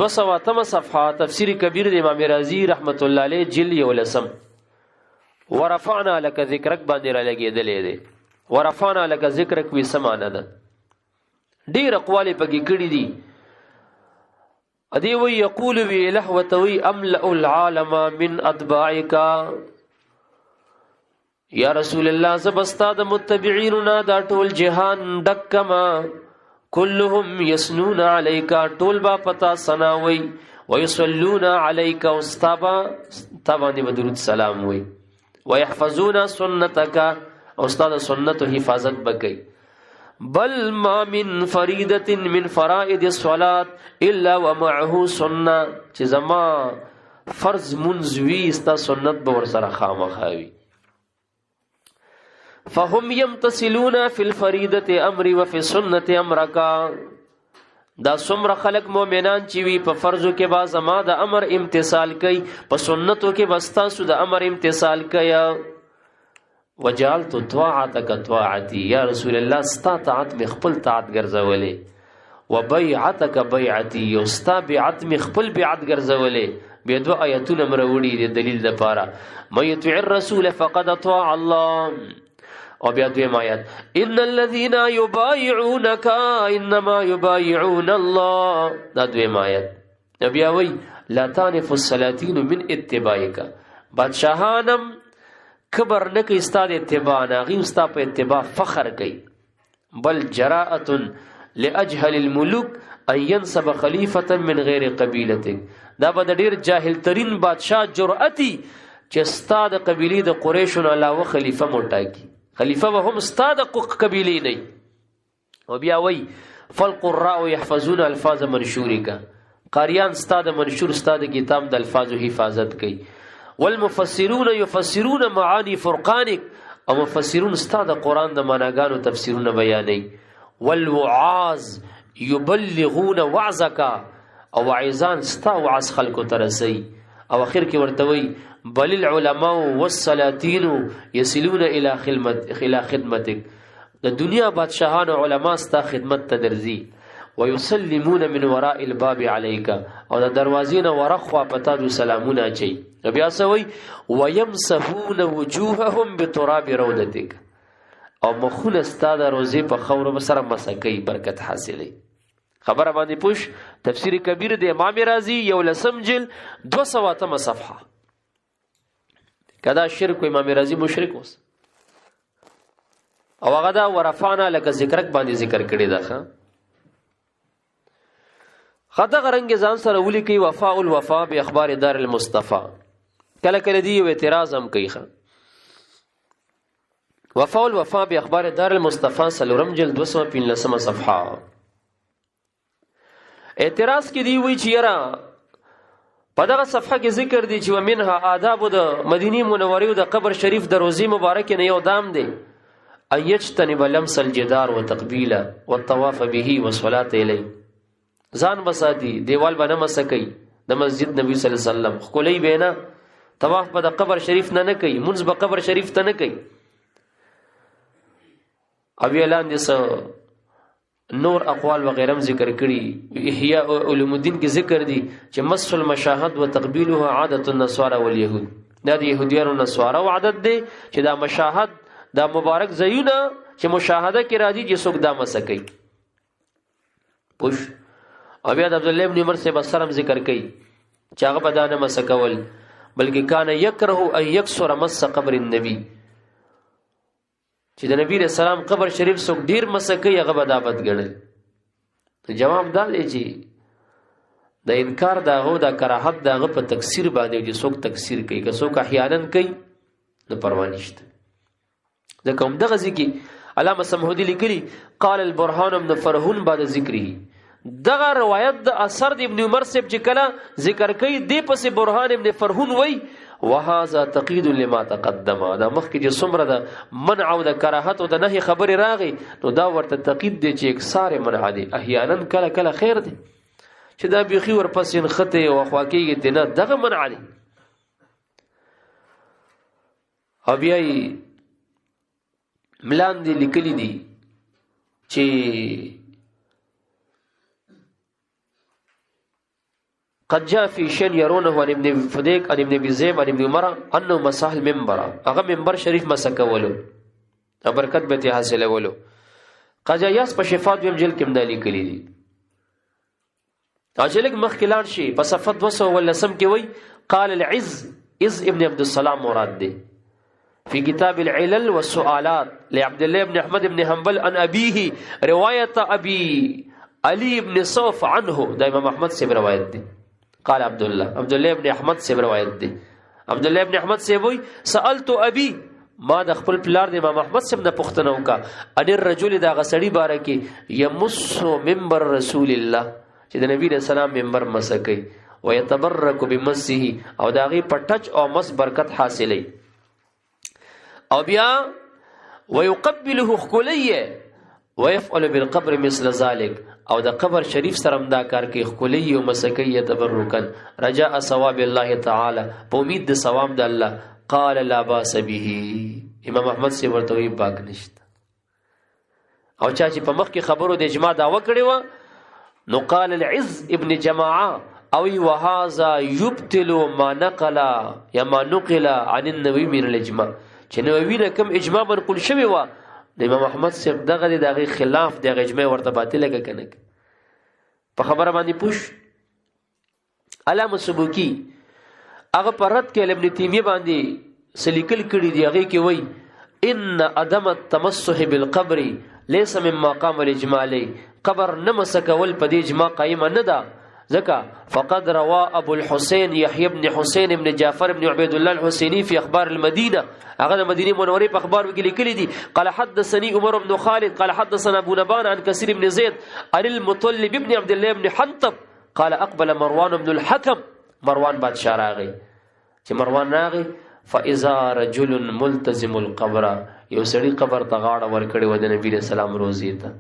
S1: 208 صفحه تفسیر کبیر د امام رازی رحمت الله علیه جلد یو لسم. ورفعنا لك ذکرک باندې را لګیدلې ده. ورفعنا لك ذکرک وی سمانه ده ډیر اقوال پکې کړي دي. ادي وی یقول وی الہ وتوی املأ العالم من اتباعک یا رسول الله زبستا د متبعیننا دا ټول جهان دکما كلهم يسنون عليك ټول با پتا سناوي ويصلون عليك واستبا تبانی بدرود سلام وي ويحفظون سنتك استاد سنت حفاظت بکي. بل ما من فريدة من فرائض الصلاة الا ومعه سنه چې زما فرض منزوي استا سنت به ور سره خامخاوي. فهم يمتثلون في الفريضة امر وفي السنة امرك. دا څومره خلق مؤمنان چې وی په فرضو کې با زما د امر امتثال کوي په سنتو کې بستا سو د امر امتثال کوي. وجعلت طاعتك طاعتي یا رسول الله ستا طاعت می خپل طاعت ګرځولې وبيعتك بيعتي او ستا بیعت می خپل بیعت ګرځولې. به دو آیتونه مروړي د دلیل لپاره مې يطيع الرسول فقد اطاع الله. او بیا دویم آیت ان الذين يبايعونك انما يبايعون الله. دا دویم آیت بیا وی لا تانف السلاطين من اتباعك. بادشاہانم کبر نک استاد اتباع ناغي استا په اتباع فخر کوي. بل جراءه لاجهل الملوك ان ينسب خليفه من غير قبيلته. دا به ډیر جاهل ترین بادشاہ جرأتي چې استاد قبيله د قريشو علاوه خلیفہ موټاکی. خلیفہ به هم استاد قبیله نه. او بیا وی فالقراء يحفظون الفاظ منشورک. قاریان استاد منشور استاد کتاب د الفاظ حفاظت کوي. والمفسرون يفسرون معاني فرقانك او مفسرون استاد قران د معناګانو تفسیرونه بیانوي. والوعاظ يبلغون وعظك او وعظان ستا وعظ خلکو ترسي. او اخر کې ورته وی بل العلماء والسلاطين يصلون الى خدمتك. د دنیا بادشاہان او علما ستا خدمت ته درځي. ويسلمون من وراء الباب عليك او د دروازې نه ورخوا پتا جو سلامونه اچي. بیا سوي ويمسحون وجوههم بتراب روضتك او مخونه ستاد روزي په خور سره مسکي برکت حاصلې. خبره باندې پوش تفسیر کبیر د امام رازی یو لسم جلد 208 صفحه. کدا شرک امام رازی مشرک اوس او هغه دا ورفعنا لك ذکرک باندې ذکر کړی دا خطا غرنګ ځان سره ولي کوي. وفاء الوفاء باخبار دار المصطفى کله کله دی اعتراض هم کوي. وفاء الوفاء باخبار دار المصطفى سلورم جلد 215 صفحه. اعتراض کې دی وی چې یاره په دغه صفحه کې ذکر دی چې ومنها آداب د مدینه منورې د قبر شریف د روزي مبارک نه یو دام دی ان یجتنب لمس الجدار وتقبیل والطواف به والصلاه الیه ځان بساتی دیوال باندې مسکی د مسجد نبی صلی الله علیه وسلم خولای بینا طواف په د قبر شریف نه کوي منځ په قبر شریف ته نه کوي او اعلان دي نور اقوال وغیرم ذکر کړي احیاء علوم الدین کې ذکر دي چې مسح المشاهد وتقبيلها عادت النصارى واليهود دا د يهوديانو نصارا او عادت دي چې دا مشاهد دا مبارک زيونه چې مشاهده کې راځي چې څوک دا مسکي پوش او بیا د عبد الله ابن عمر سے بسرم ذکر کړي چې هغه بدانه مسکول بلکې کان یکره ان یکسر مس قبر النبي چې د نبی رسول الله قبر شریف څوک ډیر مسکی هغه بدابت ګڼل جواب دا دی چې د انکار داغو دا کراهت داغه په تکثیر باندې چې څوک تکثیر کوي که څوک احیانا کوي نو پروا نشته ځکه هم دغه ځکه علامه سمهودی لیکلی قال البرهان ابن فرهون بعد ذکره دغه روایت د اثر د ابن عمر سے چې کله ذکر کوي دی پسې برهان ابن فرهون وای وهذا تقید لما تقدم دا مخکې چې څومره د منع او د کراهت او د نهي خبرې راغی نو دا ورته تقید دی چې اکثار منع دي احیانا کله کله خیر دی چې دا بيخي ورپسې نخته او خواکیږي دنه دغه منع دي او بیا ملان دي لیکلي دي چې قد جاء في شيء يرونه عن ابن فديك عن ابن بزيم عن ابن عمر انه مسح المنبر هغه منبر شریف مسکولو برکت به حاصله ولو قضا یاس په شفاعت ویم جل کې مدالي کړی دي اجلک مخکلان شي په صفحه 210 کې وای قال العز ابن عبد السلام مراد دي في كتاب العلل والسؤالات لعبد الله بن احمد بن حنبل عن ابيه روايه ابي علي بن صوف عنه دا امام احمد سے روایت دي قال عبد الله ابن احمد سے روایت دي عبد الله ابن احمد سے وای سالت ابي ما د خپل پلار د امام احمد سے نه پوښتنه وکا ان الرجل دا غسړي باره کې يمس منبر رسول الله چې د نبی رسول الله منبر مسکی ويتبرك بمسه او داغي پټچ او مس برکت حاصلې او بیا ويقبله خليه ويفعل بالقبر مثل ذلك او د قبر شریف سره دا کار کوي خليه او مسکی تبرکا رجاء ثواب الله تعالی په امید د ثواب د الله قال لا باس به امام احمد سی ورته وی باک نشته او چا چې په مخ کې خبرو د اجماع داوا کړی و نو قال العز ابن جماعه او وهذا يبطل ما نقل یا ما نقل عن النبي من الاجماع چې نووي نه کوم اجماع منقول شوی و د امام احمد صاحب دغه خلاف دغه اجماع ورته باطل کنه په خبره باندې پوښ علامه سبوکی هغه پرد کې ابن تیمیه باندې سلیکل کړي دی هغه کې وای ان عدم التمسح بالقبر ليس من مقام الاجماع قبر نمسکول په دې اجماع قائم نه ده ځکه فقد روى ابو الحسين يحيى بن حسين بن جعفر بن عبيد الله الحسيني في اخبار المدينه هغه د مدینه منورې په اخبار کې لیکلي دي قال حدثني عمر بن خالد قال حدثنا ابو نبان عن كثير بن زيد عن المطلب بن عبد الله بن حنطب قال اقبل مروان بن الحكم مروان بادشاہ راغی چې مروان راغی فاذا رجل ملتزم القبر یو سړي قبر ته غاړه ورکړي و د نبی رسول الله روزي ته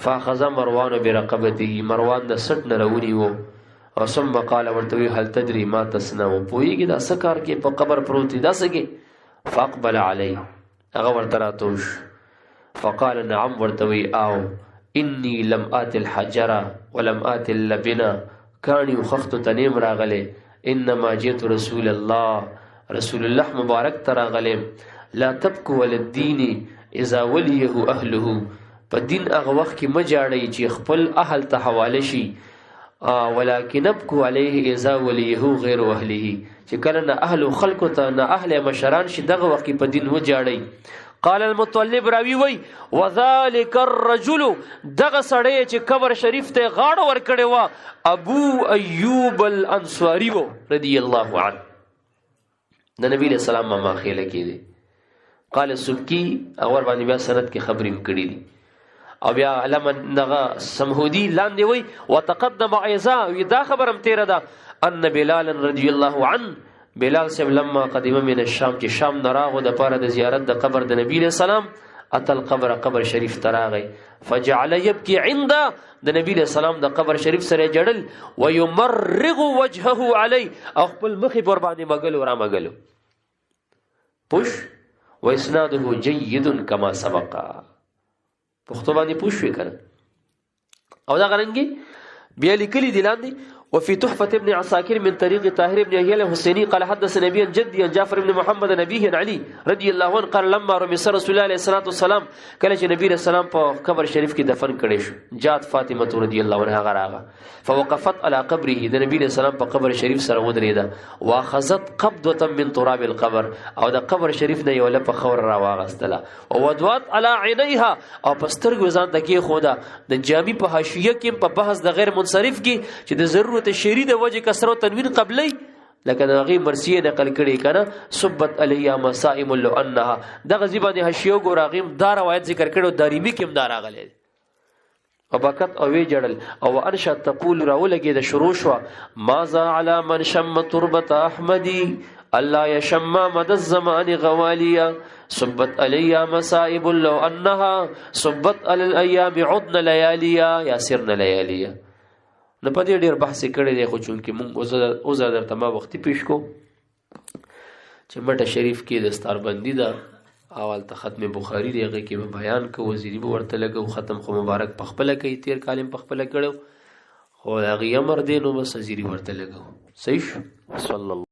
S1: فاخذ مروان برقبته مروان د سټ نه راونی وو او ثم قال ورته هل تدري ما تصنع پویږي دا سکار کې په قبر پروت دا سګي فاقبل علي هغه ورته راتوش فقال نعم ورته او اني لم ات الحجر ولم ات اللبنا كان يخخت تنيم راغله انما جئت رسول الله مبارک تراغله لا تبكوا وللدين اذا وليه اهله په دین هغه وخت کې مجاړی چې خپل اهل ته حواله شي ولكن ابكوا عليه اذا وليه غير اهله چې کله نه اهل خلق ته نه اهل مشران شي دغه وخت کې په دین وجاړی قال المطلب راوی وی وذلك الرجل دغه سړی چې قبر شریف ته غاړه ور کړی و ابو ایوب الانصاری رضی الله عنه د نبی له سلام ما خېله کېده قال سبکی اور باندې بیا سند کې خبرې کړې دي او بیا علامه نغه سمهودی لاندې وی وتقدم ايضا دا خبرم تیر ده ان بلال رضی الله عنه بلال صاحب لما قدم من الشام چې شام نراغو د پاره د زیارت د قبر د نبی له سلام اتل قبر شریف تراغی فجعل يبكي عند د نبی له سلام د قبر شریف سره جړل ويمرغ وجهه علي او خپل مخې پر باندې مګلو را مګلو پوش واسناده جيد كما سبق پښتو باندې پوښ وکړه او دا غرنګي بیا لیکلي دي لاندې وفي تحفة ابن عساكر من طريق طاهر بن يحيى الحسيني قال حدث نبي جدي جعفر بن محمد نبيه علي رضي الله عنه قال لما رمس رسول الله عليه الصلاه والسلام کله چې نبی رسول الله په قبر شریف کې دفن کړي شو جات فاطمه رضی الله عنها غراغه فوقفت على قبره د نبی رسول الله په قبر شریف سره ودرېده واخذت قبضه من تراب القبر او د قبر شریف نه یو لپه خور را واغستله او ودوات على عينيها او پسترګو ځان تکي خوده د جامي په حاشیه کې په بحث د غیر منصرف کې چې د ضرورت شری د وجه کسر او تنوین قبلی لکه دغه مرسیه نقل کړي کنه ثبت علیا مسائم لو انها دغه زبانه حشیو ګوراغیم دا روایت ذکر کړو داریمی کې مدار غلې وبکت او وی جړل او انشا تقول راولګي د شروع شو ماذا على من شم تربه احمدي الله يشم مد الزمان غواليا ثبت علیا مسائب لو انها ثبت على الايام عدن لياليا ياسرن لياليا نه پدې ډېر بحث کړی دی خو چونکې مونږ اوس درته ما وختي پیش کو چې مټه شریف کې دستاربندي ده اول ته ختم بخاری دی هغه کې بیان کو وزیری به ورته لګو ختم خو مبارک پخپله کوي تیر کالم پخپله کړو خو هغه امر دی نو بس وزیری ورته لګو صحیح صلی الله